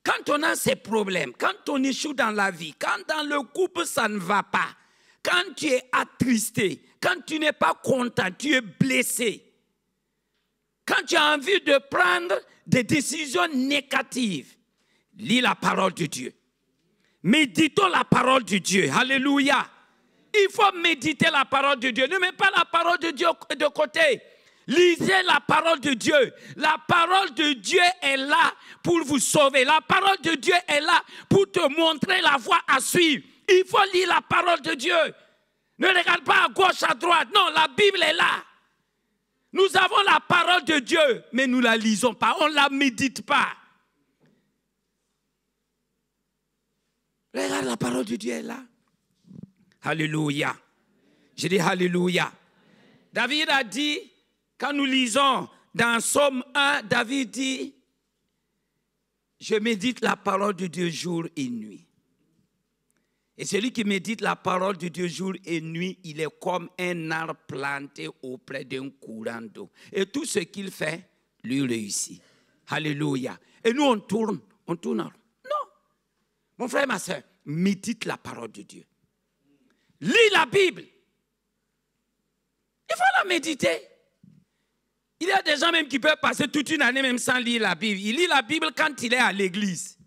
[SPEAKER 7] Quand on a ces problèmes, quand on échoue dans la vie, quand dans le couple ça ne va pas, quand tu es attristé, quand tu n'es pas content, tu es blessé, quand tu as envie de prendre des décisions négatives, lis la parole de Dieu. Méditons la parole de Dieu. Alléluia. Il faut méditer la parole de Dieu. Ne mets pas la parole de Dieu de côté. Lisez la parole de Dieu. La parole de Dieu est là pour vous sauver. La parole de Dieu est là pour te montrer la voie à suivre. Il faut lire la parole de Dieu. Ne regarde pas à gauche, à droite. Non, la Bible est là. Nous avons la parole de Dieu, mais nous ne la lisons pas. On ne la médite pas. Regarde, la parole de Dieu est là. Alléluia. Je dis alléluia. David a dit, quand nous lisons dans Psaume 1, David dit, je médite la parole de Dieu jour et nuit. Et celui qui médite la parole de Dieu jour et nuit, il est comme un arbre planté auprès d'un courant d'eau. Et tout ce qu'il fait, lui réussit. Alléluia. Et nous, on tourne en rond. Non. Mon frère, ma soeur, médite la parole de Dieu. Lis la Bible. Il faut la méditer. Il y a des gens même qui peuvent passer toute une année même sans lire la Bible. Il lit la Bible quand il est à l'église.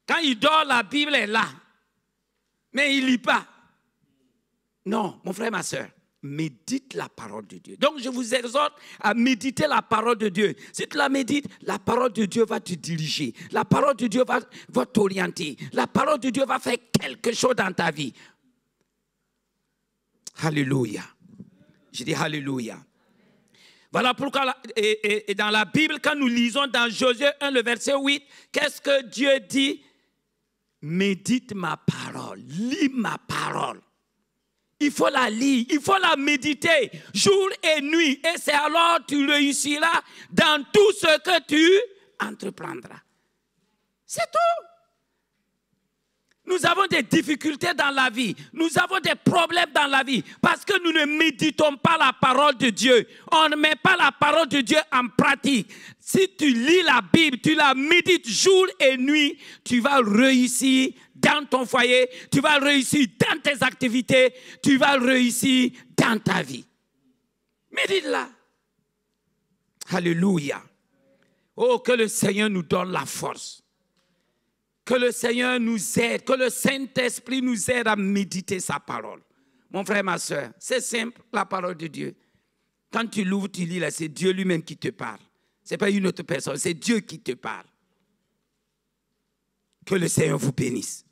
[SPEAKER 7] Quand il dort, la Bible est là. Mais il ne lit pas. Non, mon frère, ma soeur, médite la parole de Dieu. Donc, je vous exhorte à méditer la parole de Dieu. Si tu la médites, la parole de Dieu va te diriger. La parole de Dieu va t'orienter. La parole de Dieu va faire quelque chose dans ta vie. Alléluia. Je dis Alléluia. Voilà pourquoi, et dans la Bible, quand nous lisons dans Josué 1, le verset 8, qu'est-ce que Dieu dit? Médite ma parole, lis ma parole. Il faut la lire, il faut la méditer jour et nuit. Et c'est alors que tu réussiras dans tout ce que tu entreprendras. C'est tout. Nous avons des difficultés dans la vie. Nous avons des problèmes dans la vie parce que nous ne méditons pas la parole de Dieu. On ne met pas la parole de Dieu en pratique. Si tu lis la Bible, tu la médites jour et nuit, tu vas réussir dans ton foyer, tu vas réussir dans tes activités, tu vas réussir dans ta vie. Médite-la. Alléluia. Oh, que le Seigneur nous donne la force. Que le Seigneur nous aide, que le Saint-Esprit nous aide à méditer sa parole. Mon frère, ma soeur, c'est simple, la parole de Dieu. Quand tu l'ouvres, tu lis là, c'est Dieu lui-même qui te parle. Ce n'est pas une autre personne, c'est Dieu qui te parle. Que le Seigneur vous bénisse.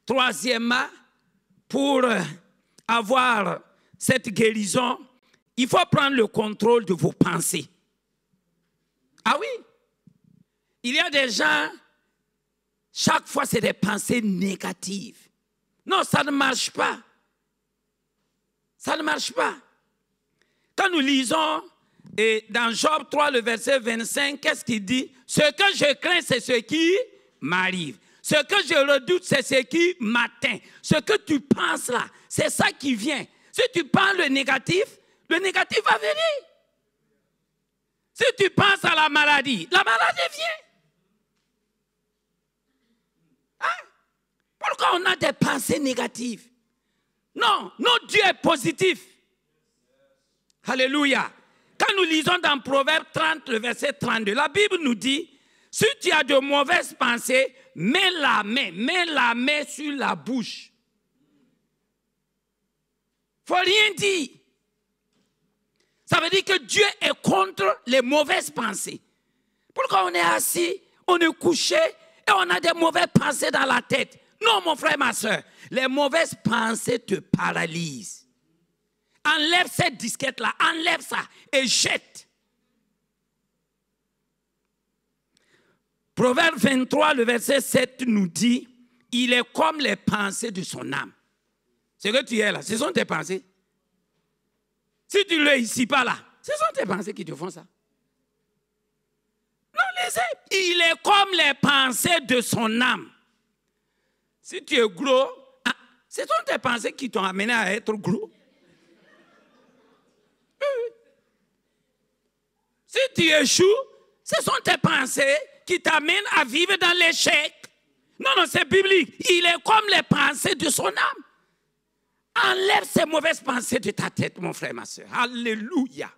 [SPEAKER 7] Troisièmement, pour avoir cette guérison, il faut prendre le contrôle de vos pensées. Ah oui, il y a des gens... Chaque fois, c'est des pensées négatives. Non, ça ne marche pas. Ça ne marche pas. Quand nous lisons dans Job 3, le verset 25, qu'est-ce qu'il dit? Ce que je crains, c'est ce qui m'arrive. Ce que je redoute, c'est ce qui m'atteint. Ce que tu penses là, c'est ça qui vient. Si tu penses le négatif va venir. Si tu penses à la maladie vient. Pourquoi on a des pensées négatives? Non, notre Dieu est positif. Alléluia. Quand nous lisons dans Proverbe 30, le verset 32, la Bible nous dit, si tu as de mauvaises pensées, mets la main sur la bouche. Il ne faut rien dire. Ça veut dire que Dieu est contre les mauvaises pensées. Pourquoi on est assis, on est couché et on a des mauvaises pensées dans la tête? Non, mon frère, ma soeur, les mauvaises pensées te paralysent. Enlève cette disquette-là, enlève ça et jette. Proverbe 23, le verset 7 nous dit, il est comme les pensées de son âme. Ce que tu es là, ce sont tes pensées. Si tu ne le réussis pas là, ce sont tes pensées qui te font ça. Non, il est comme les pensées de son âme. Si tu es gros, ce sont tes pensées qui t'ont amené à être gros. Si tu échoues, ce sont tes pensées qui t'amènent à vivre dans l'échec. Non, c'est biblique. Il est comme les pensées de son âme. Enlève ces mauvaises pensées de ta tête, mon frère, ma soeur. Alléluia.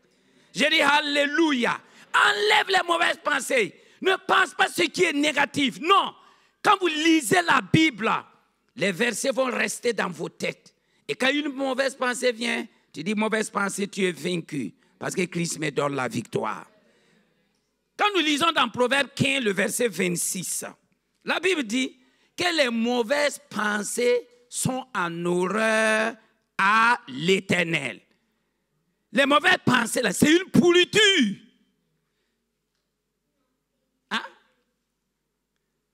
[SPEAKER 7] J'ai dit alléluia. Enlève les mauvaises pensées. Ne pense pas ce qui est négatif. Non. Quand vous lisez la Bible, les versets vont rester dans vos têtes. Et quand une mauvaise pensée vient, tu dis mauvaise pensée, tu es vaincu. Parce que Christ me donne la victoire. Quand nous lisons dans Proverbe 15, le verset 26, la Bible dit que les mauvaises pensées sont en horreur à l'Éternel. Les mauvaises pensées, là, c'est une pourriture. Hein?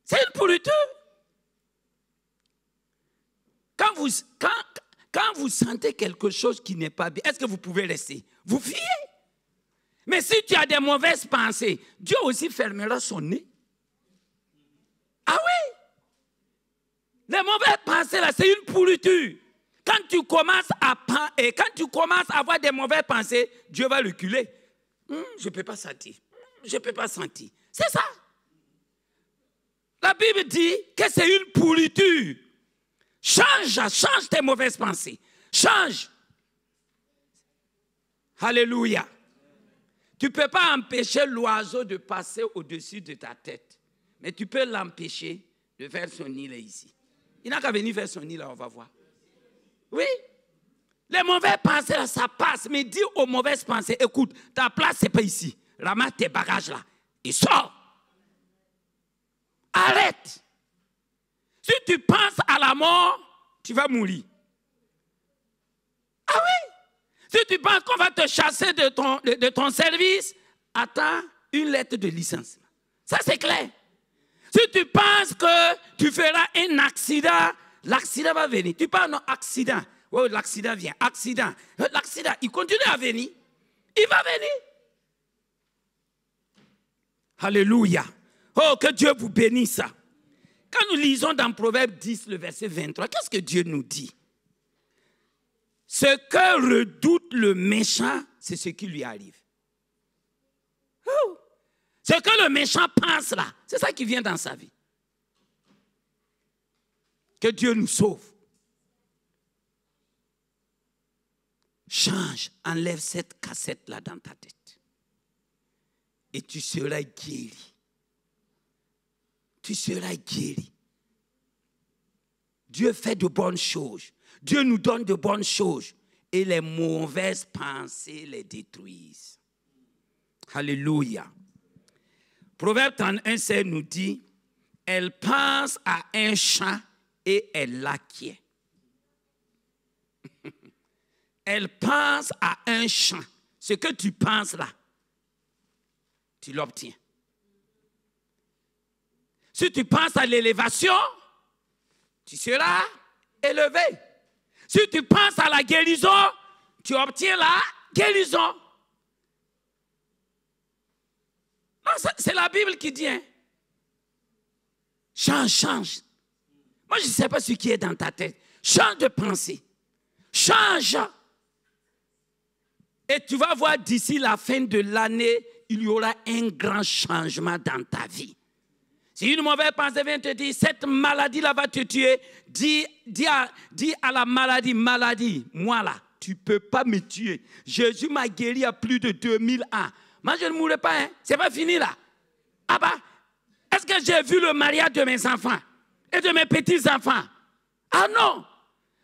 [SPEAKER 7] C'est une pourriture. Quand vous sentez quelque chose qui n'est pas bien, est-ce que vous pouvez rester? Vous fuyez. Mais si tu as des mauvaises pensées, Dieu aussi fermera son nez. Ah oui? Les mauvaises pensées, là, c'est une pourriture. Quand tu commences à avoir des mauvaises pensées, Dieu va reculer. Je ne peux pas sentir. je ne peux pas sentir. C'est ça. La Bible dit que c'est une pourriture. Change tes mauvaises pensées. Change. Alléluia. Tu ne peux pas empêcher l'oiseau de passer au-dessus de ta tête. Mais tu peux l'empêcher de faire son nid là ici. Il n'a qu'à venir faire son nid là, on va voir. Oui. Les mauvaises pensées là, ça passe. Mais dis aux mauvaises pensées, écoute, ta place, ce n'est pas ici. Ramasse tes bagages là et sors. Arrête. Si tu penses à la mort, tu vas mourir. Ah oui. Si tu penses qu'on va te chasser de ton service, attends une lettre de licenciement. Ça, c'est clair. Si tu penses que tu feras un accident, l'accident va venir. Tu parles non, accident. Oh, l'accident vient. Accident. L'accident, il continue à venir. Il va venir. Alléluia. Oh, que Dieu vous bénisse. Quand nous lisons dans Proverbe 10, le verset 23, qu'est-ce que Dieu nous dit? Ce que redoute le méchant, c'est ce qui lui arrive. Oh. Ce que le méchant pense là, c'est ça qui vient dans sa vie. Que Dieu nous sauve. Change, enlève cette cassette-là dans ta tête. Et tu seras guéri. Tu seras guéri. Dieu fait de bonnes choses. Dieu nous donne de bonnes choses. Et les mauvaises pensées les détruisent. Alléluia. Proverbe 31, nous dit, elle pense à un champ et elle l'acquiert. Elle pense à un champ. Ce que tu penses là, tu l'obtiens. Si tu penses à l'élévation, tu seras élevé. Si tu penses à la guérison, tu obtiens la guérison. C'est la Bible qui dit. Hein? Change. Moi, je ne sais pas ce qui est dans ta tête. Change de pensée. Change. Et tu vas voir d'ici la fin de l'année, il y aura un grand changement dans ta vie. Si une mauvaise pensée vient te dire, cette maladie-là va te tuer, dis à la maladie, moi là, tu ne peux pas me tuer. Jésus m'a guéri il y a plus de 2000 ans. Moi, je ne mourrai pas, hein. C'est pas fini là. Ah bah, est-ce que j'ai vu le mariage de mes enfants et de mes petits-enfants? Ah non.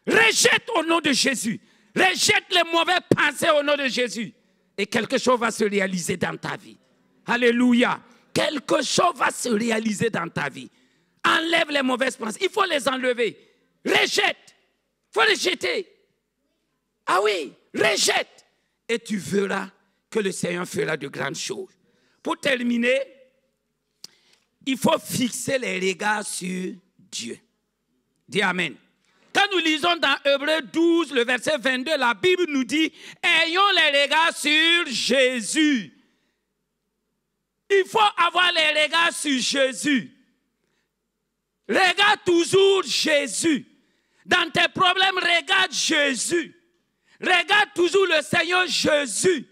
[SPEAKER 7] Rejette au nom de Jésus. Rejette les mauvaises pensées au nom de Jésus. Et quelque chose va se réaliser dans ta vie. Alléluia. Quelque chose va se réaliser dans ta vie. Enlève les mauvaises pensées. Il faut les enlever. Rejette. Il faut les jeter. Ah oui, rejette. Et tu verras que le Seigneur fera de grandes choses. Pour terminer, il faut fixer les regards sur Dieu. Dis Amen. Quand nous lisons dans Hébreux 12, le verset 22, la Bible nous dit, ayons les regards sur Jésus. Il faut avoir les regards sur Jésus. Regarde toujours Jésus. Dans tes problèmes, regarde Jésus. Regarde toujours le Seigneur Jésus.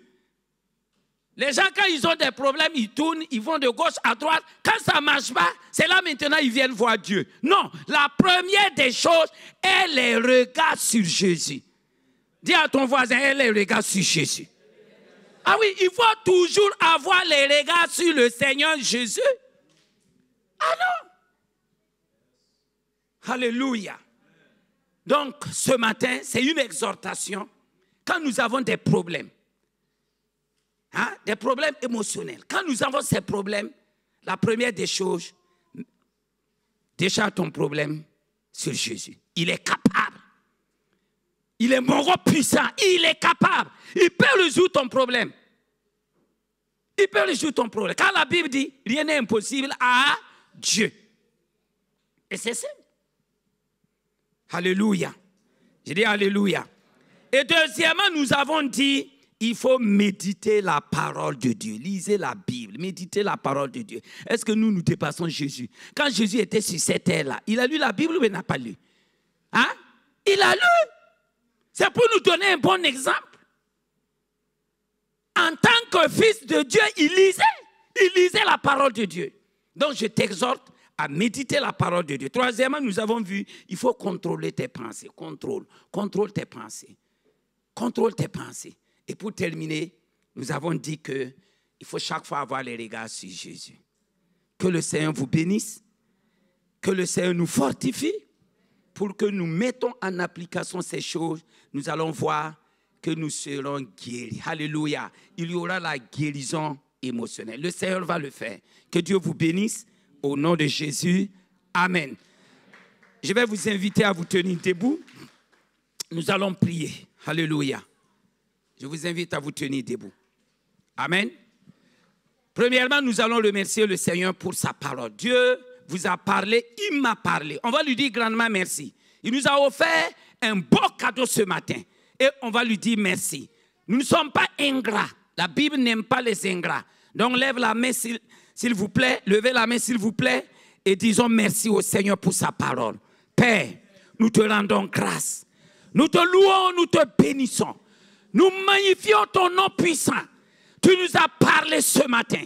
[SPEAKER 7] Les gens, quand ils ont des problèmes, ils tournent, ils vont de gauche à droite. Quand ça ne marche pas, c'est là maintenant ils viennent voir Dieu. Non, la première des choses est les regards sur Jésus. Dis à ton voisin, est les regards sur Jésus. Ah oui, il faut toujours avoir les regards sur le Seigneur Jésus. Ah non. Alléluia. Donc, ce matin, c'est une exhortation. Quand nous avons des problèmes, des problèmes émotionnels, quand nous avons ces problèmes, la première des choses, décharge ton problème sur Jésus. Il est capable. Il est mon roi puissant. Il est capable. Il peut résoudre ton problème. Il peut résoudre ton problème. Quand la Bible dit, rien n'est impossible à Dieu. Et c'est simple. Alléluia. Je dis Alléluia. Et deuxièmement, nous avons dit, il faut méditer la parole de Dieu. Lisez la Bible, méditez la parole de Dieu. Est-ce que nous dépassons Jésus? Quand Jésus était sur cette terre-là, il a lu la Bible ou il n'a pas lu? Hein? Il a lu. C'est pour nous donner un bon exemple. En tant que fils de Dieu, il lisait. Il lisait la parole de Dieu. Donc je t'exhorte à méditer la parole de Dieu. Troisièmement, nous avons vu, il faut contrôler tes pensées. Contrôle tes pensées. Contrôle tes pensées. Et pour terminer, nous avons dit qu'il faut chaque fois avoir les regards sur Jésus. Que le Seigneur vous bénisse, que le Seigneur nous fortifie pour que nous mettons en application ces choses. Nous allons voir que nous serons guéris. Alléluia. Il y aura la guérison émotionnelle. Le Seigneur va le faire. Que Dieu vous bénisse au nom de Jésus. Amen. Je vais vous inviter à vous tenir debout. Nous allons prier. Alléluia. Je vous invite à vous tenir debout. Amen. Premièrement, nous allons remercier le Seigneur pour sa parole. Dieu vous a parlé, il m'a parlé. On va lui dire grandement merci. Il nous a offert un beau cadeau ce matin. Et on va lui dire merci. Nous ne sommes pas ingrats. La Bible n'aime pas les ingrats. Donc lève la main s'il vous plaît. Levez la main s'il vous plaît. Et disons merci au Seigneur pour sa parole. Père, nous te rendons grâce. Nous te louons, nous te bénissons. Nous magnifions ton nom puissant. Tu nous as parlé ce matin.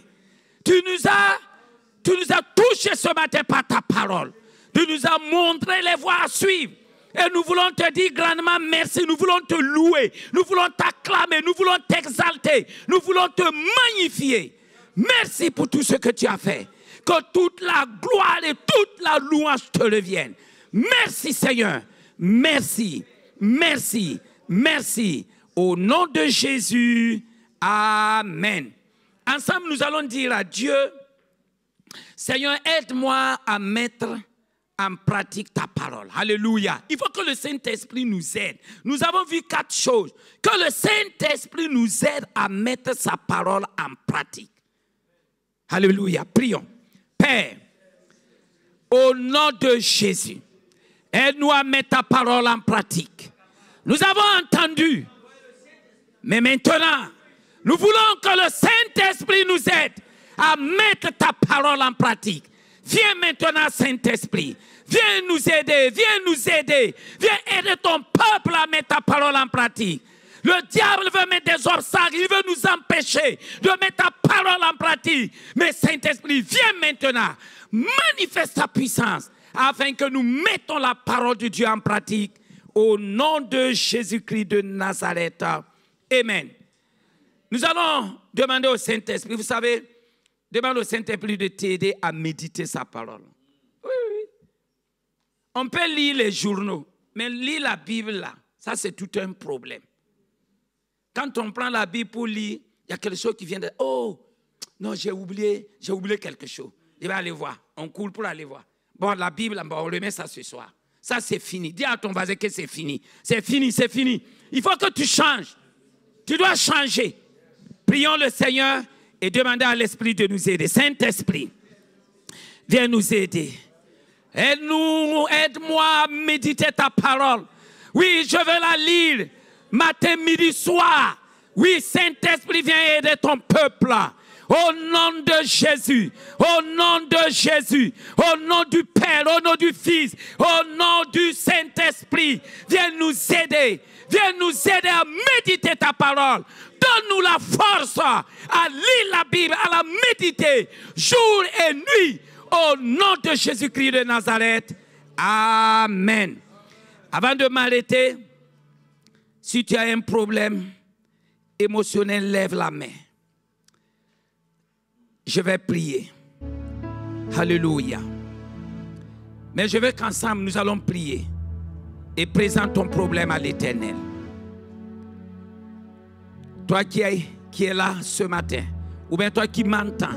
[SPEAKER 7] Tu nous as touché ce matin par ta parole. Tu nous as montré les voies à suivre. Et nous voulons te dire grandement merci. Nous voulons te louer. Nous voulons t'acclamer. Nous voulons t'exalter. Nous voulons te magnifier. Merci pour tout ce que tu as fait. Que toute la gloire et toute la louange te reviennent. Merci Seigneur. Merci. Merci. Merci. Au nom de Jésus. Amen. Ensemble, nous allons dire à Dieu, Seigneur, aide-moi à mettre en pratique ta parole. Alléluia. Il faut que le Saint-Esprit nous aide. Nous avons vu 4 choses. Que le Saint-Esprit nous aide à mettre sa parole en pratique. Alléluia. Prions. Père, au nom de Jésus, aide-nous à mettre ta parole en pratique. Nous avons entendu, mais maintenant, nous voulons que le Saint-Esprit nous aide à mettre ta parole en pratique. Viens maintenant, Saint-Esprit. Viens nous aider, viens nous aider. Viens aider ton peuple à mettre ta parole en pratique. Le diable veut mettre des obstacles, il veut nous empêcher de mettre ta parole en pratique. Mais Saint-Esprit, viens maintenant, manifeste ta puissance afin que nous mettons la parole de Dieu en pratique. Au nom de Jésus-Christ de Nazareth. Amen. Nous allons demander au Saint-Esprit, vous savez, demande au Saint-Esprit de t'aider à méditer sa parole. Oui, oui. On peut lire les journaux, mais lire la Bible là, ça c'est tout un problème. Quand on prend la Bible pour lire, il y a quelque chose qui vient de... Oh, non, j'ai oublié quelque chose. Je vais aller voir. On court pour aller voir. Bon, la Bible, on remet ça ce soir. Ça c'est fini. Dis à ton voisin que c'est fini. C'est fini, c'est fini. Il faut que tu changes. Tu dois changer. Prions le Seigneur et demandons à l'Esprit de nous aider. Saint-Esprit, viens nous aider. Aide-moi à méditer ta parole. Oui, je veux la lire matin, midi, soir. Oui, Saint-Esprit, viens aider ton peuple. Au nom de Jésus, au nom de Jésus, au nom du Père, au nom du Fils, au nom du Saint-Esprit, viens nous aider. Viens nous aider à méditer ta parole. Donne-nous la force à lire la Bible, à la méditer jour et nuit. Au nom de Jésus-Christ de Nazareth. Amen. Avant de m'arrêter, si tu as un problème émotionnel, lève la main. Je vais prier. Alléluia. Mais je veux qu'ensemble nous allons prier et présente ton problème à l'Éternel. Toi qui es là ce matin, ou bien toi qui m'entends,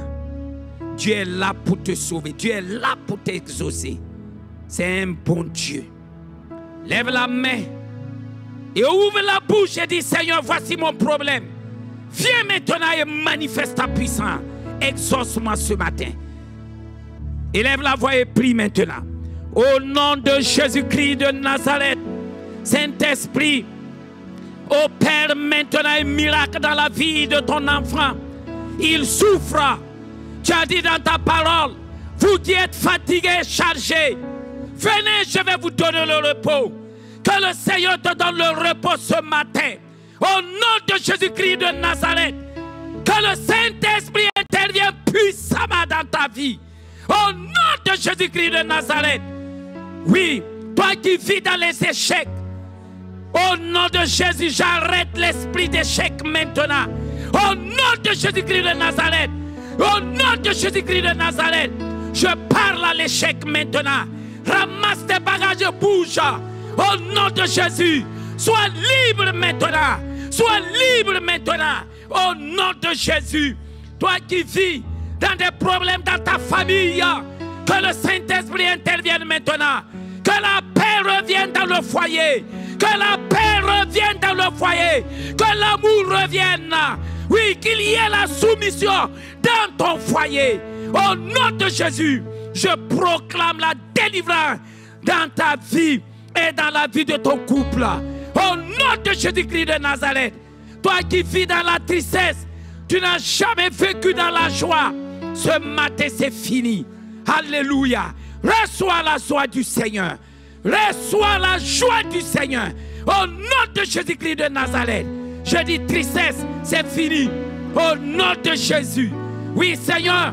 [SPEAKER 7] Dieu est là pour te sauver. Dieu est là pour t'exaucer. C'est un bon Dieu. Lève la main et ouvre la bouche et dis, Seigneur, voici mon problème. Viens maintenant et manifeste ta puissance. Exauce-moi ce matin. Élève la voix et prie maintenant. Au nom de Jésus-Christ de Nazareth, Saint-Esprit, opère maintenant un miracle dans la vie de ton enfant. Il souffre. Tu as dit dans ta parole, vous qui êtes fatigués, chargés, venez, je vais vous donner le repos. Que le Seigneur te donne le repos ce matin. Au nom de Jésus-Christ de Nazareth, que Que le Saint-Esprit intervienne puissamment dans ta vie. Au nom de Jésus-Christ de Nazareth. Oui, toi qui vis dans les échecs. Au nom de Jésus, j'arrête l'esprit d'échec maintenant. Au nom de Jésus-Christ de Nazareth. Au nom de Jésus-Christ de Nazareth. Je parle à l'échec maintenant. Ramasse tes bagages et bouge. Au nom de Jésus. Sois libre maintenant. Sois libre maintenant. Au nom de Jésus. Toi qui vis dans des problèmes dans ta famille. Que le Saint-Esprit intervienne maintenant. Que la paix revienne dans le foyer. Que la paix revienne dans le foyer. Que l'amour revienne. Oui, qu'il y ait la soumission dans ton foyer. Au nom de Jésus, je proclame la délivrance dans ta vie et dans la vie de ton couple. Au nom de Jésus-Christ de Nazareth, toi qui vis dans la tristesse, tu n'as jamais vécu dans la joie. Ce matin, c'est fini. Alléluia. Reçois la joie du Seigneur. Reçois la joie du Seigneur. Au nom de Jésus-Christ de Nazareth. Je dis tristesse, c'est fini. Au nom de Jésus. Oui, Seigneur,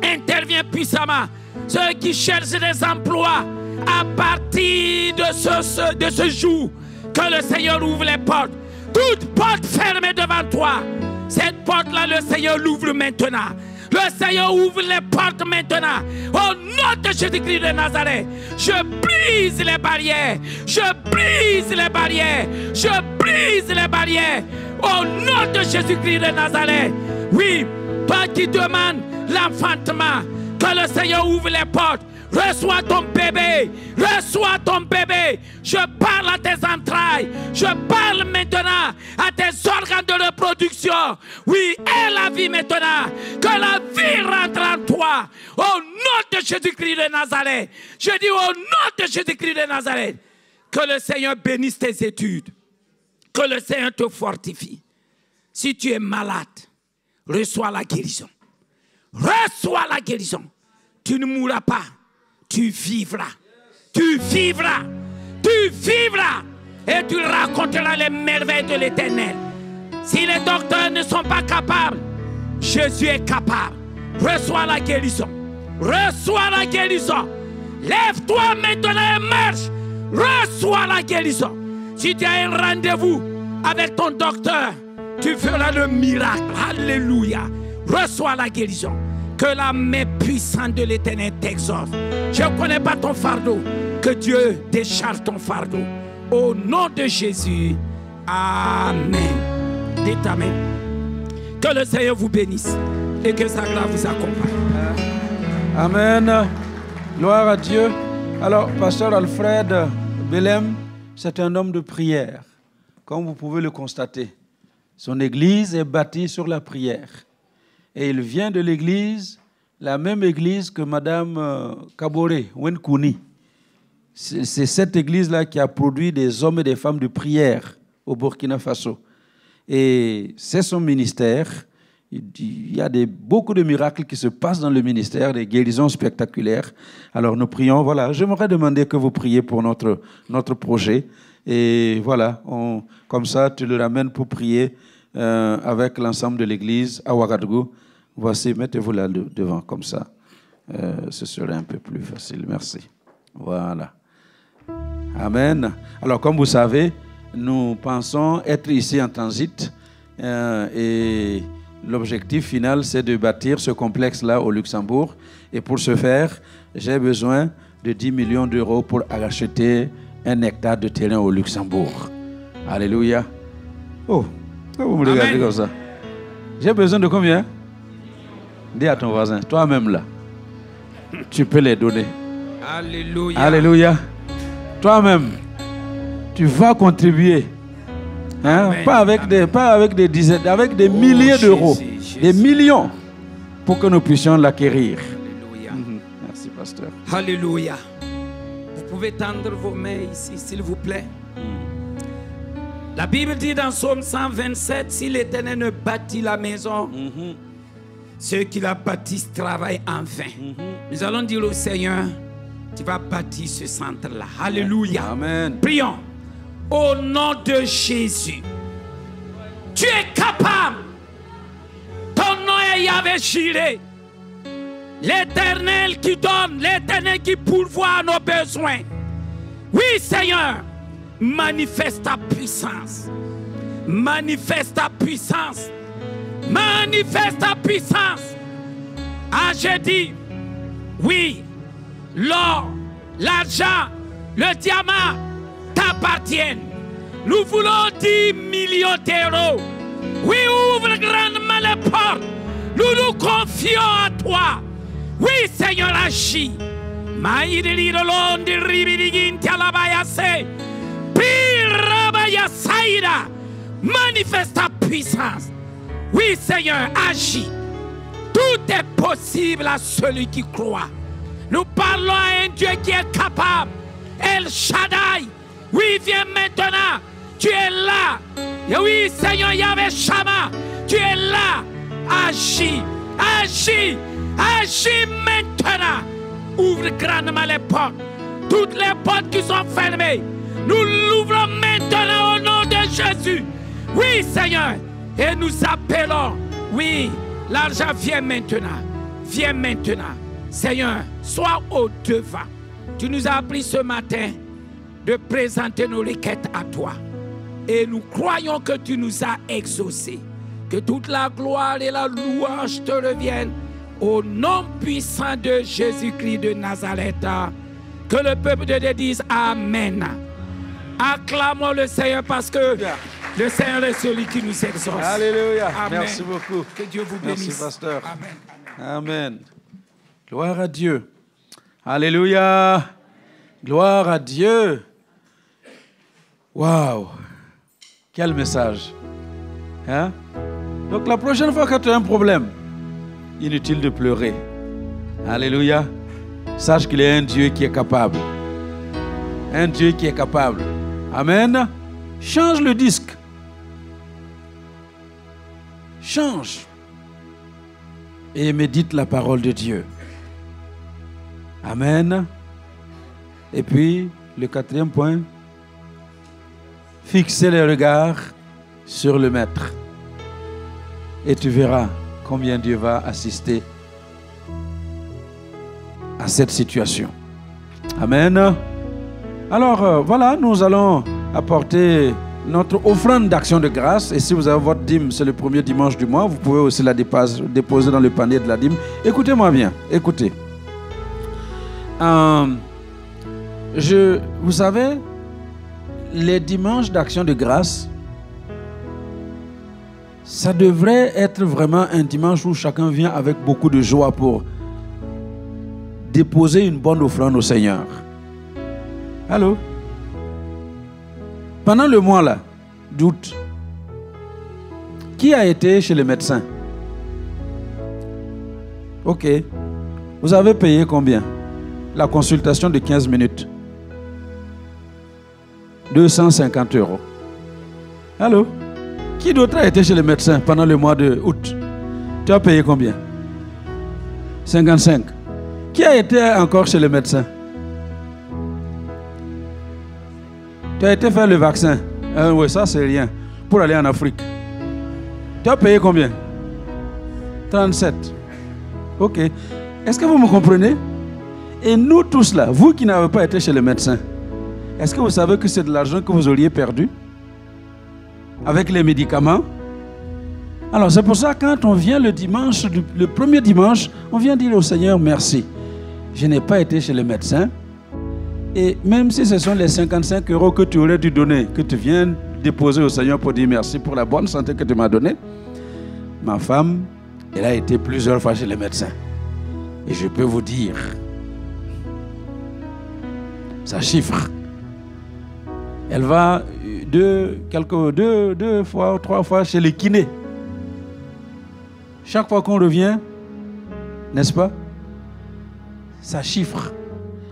[SPEAKER 7] interviens puissamment. Ceux qui cherchent des emplois, à partir de ce jour, que le Seigneur ouvre les portes. Toute porte fermée devant toi, cette porte-là, le Seigneur l'ouvre maintenant. Le Seigneur ouvre les portes maintenant. Au nom de Jésus-Christ de Nazareth, je brise les barrières. Je brise les barrières. Je brise les barrières. Au nom de Jésus-Christ de Nazareth. Oui, toi qui demandes l'enfantement, que le Seigneur ouvre les portes. Reçois ton bébé. Reçois ton bébé. Je parle à tes entrailles. Je parle maintenant à tes organes de reproduction. Oui, et la vie maintenant. Que la vie rentre en toi. Au nom de Jésus-Christ de Nazareth. Je dis au nom de Jésus-Christ de Nazareth. Que le Seigneur bénisse tes études. Que le Seigneur te fortifie. Si tu es malade, reçois la guérison. Reçois la guérison. Tu ne mourras pas. Tu vivras. Tu vivras. Tu vivras. Et tu raconteras les merveilles de l'Éternel. Si les docteurs ne sont pas capables, Jésus est capable. Reçois la guérison. Reçois la guérison. Lève-toi maintenant et marche. Reçois la guérison. Si tu as un rendez-vous avec ton docteur, tu feras le miracle. Alléluia. Reçois la guérison. Que la main puissante de l'Éternel t'exauce. Je ne connais pas ton fardeau. Que Dieu décharge ton fardeau. Au nom de Jésus. Amen. Dites Amen. Que le Seigneur vous bénisse et que sa grâce vous accompagne.
[SPEAKER 2] Amen. Gloire à Dieu. Alors, pasteur Alfred Belem, c'est un homme de prière. Comme vous pouvez le constater. Son église est bâtie sur la prière. Et il vient de l'église, la même église que Madame Kabore, Wenkouni. C'est cette église-là qui a produit des hommes et des femmes de prière au Burkina Faso. Et c'est son ministère. Il y a beaucoup de miracles qui se passent dans le ministère, des guérisons spectaculaires. Alors nous prions, voilà, j'aimerais demander que vous priez pour notre projet. Et voilà, comme ça, tu le ramènes pour prier avec l'ensemble de l'église à Ouagadougou. Voici, mettez-vous là devant, comme ça. Ce serait un peu plus facile. Merci. Voilà. Amen. Alors, comme vous savez, nous pensons être ici en transit. Et l'objectif final, c'est de bâtir ce complexe-là au Luxembourg. Et pour ce faire, j'ai besoin de 10 millions d'euros pour acheter 1 hectare de terrain au Luxembourg. Alléluia. Oh, vous me regardez comme ça. J'ai besoin de combien? Dis à ton voisin, toi-même là, tu peux les donner.
[SPEAKER 7] Alléluia.
[SPEAKER 2] Alléluia. Toi-même, tu vas contribuer. Hein? Pas avec des dizaines, avec des milliers d'euros, des millions, pour que nous puissions l'acquérir.
[SPEAKER 7] Alléluia.
[SPEAKER 2] Merci, pasteur.
[SPEAKER 7] Alléluia. Vous pouvez tendre vos mains ici, s'il vous plaît. La Bible dit dans Psaume 127, si l'Éternel ne bâtit la maison, ceux qui la bâtissent travaillent en vain. Nous allons dire au Seigneur, tu vas bâtir ce centre-là. Alléluia.
[SPEAKER 2] Amen.
[SPEAKER 7] Prions. Au nom de Jésus, tu es capable Yahvé Jireh, l'Éternel qui donne, l'Éternel qui pourvoit nos besoins. Oui, Seigneur, manifeste ta puissance. Manifeste ta puissance. Manifeste ta puissance. Ah, j'ai dit, oui, l'or, l'argent, le diamant t'appartiennent. Nous voulons 10 millions d'euros. Oui, ouvre grandement les portes. Nous nous confions à toi. Oui, Seigneur, agis. Manifeste ta puissance. Oui, Seigneur, agis. Tout est possible à celui qui croit. Nous parlons à un Dieu qui est capable. El Shaddai. Oui, viens maintenant. Tu es là. Et oui, Seigneur, Yahvé Shammah. Tu es là. Agis. Agis. Agis maintenant. Ouvre grandement les portes. Toutes les portes qui sont fermées, nous l'ouvrons maintenant au nom de Jésus. Oui, Seigneur. Et nous appelons. Oui, l'argent vient maintenant. Viens maintenant. Seigneur, sois au devant. Tu nous as appris ce matin de présenter nos requêtes à toi. Et nous croyons que tu nous as exaucés. Que toute la gloire et la louange te reviennent. Au nom puissant de Jésus-Christ de Nazareth. Que le peuple de Dieu dise Amen. Acclamons le Seigneur parce que le Seigneur est celui qui nous exauce.
[SPEAKER 2] Alléluia.
[SPEAKER 7] Amen.
[SPEAKER 2] Merci beaucoup.
[SPEAKER 7] Que Dieu vous bénisse.
[SPEAKER 2] Merci, pasteur.
[SPEAKER 7] Amen.
[SPEAKER 2] Amen. Gloire à Dieu. Alléluia. Gloire à Dieu. Waouh. Quel message. Hein? Donc la prochaine fois que tu as un problème, inutile de pleurer. Alléluia. Sache qu'il y a un Dieu qui est capable. Un Dieu qui est capable. Amen. Change le disque. Change. Et médite la parole de Dieu. Amen. Et puis, le 4e point. Fixez les regards sur le Maître. Et tu verras combien Dieu va assister à cette situation. Amen. Alors, voilà, nous allons apporter notre offrande d'action de grâce. Et si vous avez votre dîme, c'est le premier dimanche du mois, vous pouvez aussi la déposer dans le panier de la dîme. Écoutez-moi bien, écoutez. Vous savez, les dimanches d'action de grâce, ça devrait être vraiment un dimanche où chacun vient avec beaucoup de joie pour déposer une bonne offrande au Seigneur. Allô? Pendant le mois là, d'août, qui a été chez le médecin? Ok. Vous avez payé combien? La consultation de 15 minutes. 250 €. Allô? Qui d'autre a été chez le médecin pendant le mois d'août? Tu as payé combien? 55. Qui a été encore chez le médecin? Tu as été faire le vaccin. Oui, ça c'est rien. Pour aller en Afrique. Tu as payé combien? 37. Ok. Est-ce que vous me comprenez? Et nous tous là, vous qui n'avez pas été chez le médecin, est-ce que vous savez que c'est de l'argent que vous auriez perdu? Avec les médicaments? Alors c'est pour ça quand on vient le dimanche, le premier dimanche, on vient dire au Seigneur merci. Je n'ai pas été chez le médecin. Et même si ce sont les 55 € que tu aurais dû donner, que tu viens déposer au Seigneur pour dire merci pour la bonne santé que tu m'as donnée, ma femme, elle a été plusieurs fois chez le médecin. Et je peux vous dire, ça chiffre. Elle va deux fois, 3 fois chez le kiné. Chaque fois qu'on revient, n'est-ce pas? Ça chiffre.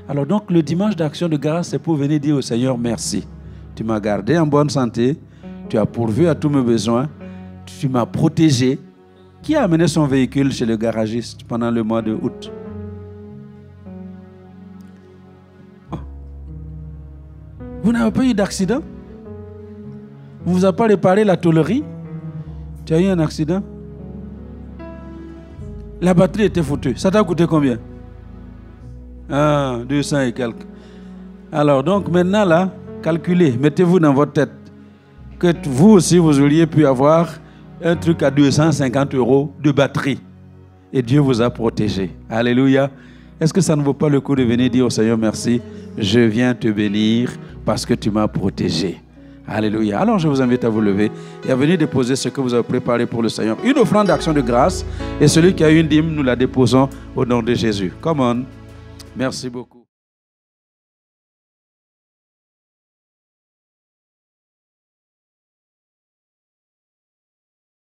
[SPEAKER 2] Alors donc le dimanche d'action de grâce, c'est pour venir dire au Seigneur merci. Tu m'as gardé en bonne santé, tu as pourvu à tous mes besoins, tu m'as protégé. Qui a amené son véhicule chez le garagiste pendant le mois de août? Oh. Vous n'avez pas eu d'accident? On ne vous a pas réparé la tôlerie? Tu as eu un accident? La batterie était foutue. Ça t'a coûté combien? 200 et quelques. Alors, donc maintenant, là, calculez, mettez-vous dans votre tête que vous aussi, vous auriez pu avoir un truc à 250 € de batterie. Et Dieu vous a protégé. Alléluia. Est-ce que ça ne vaut pas le coup de venir dire au Seigneur merci? Je viens te bénir parce que tu m'as protégé. Alléluia. Alors je vous invite à vous lever et à venir déposer ce que vous avez préparé pour le Seigneur. Une offrande d'action de grâce. Et celui qui a une dîme, nous la déposons au nom de Jésus. Come on. Merci beaucoup.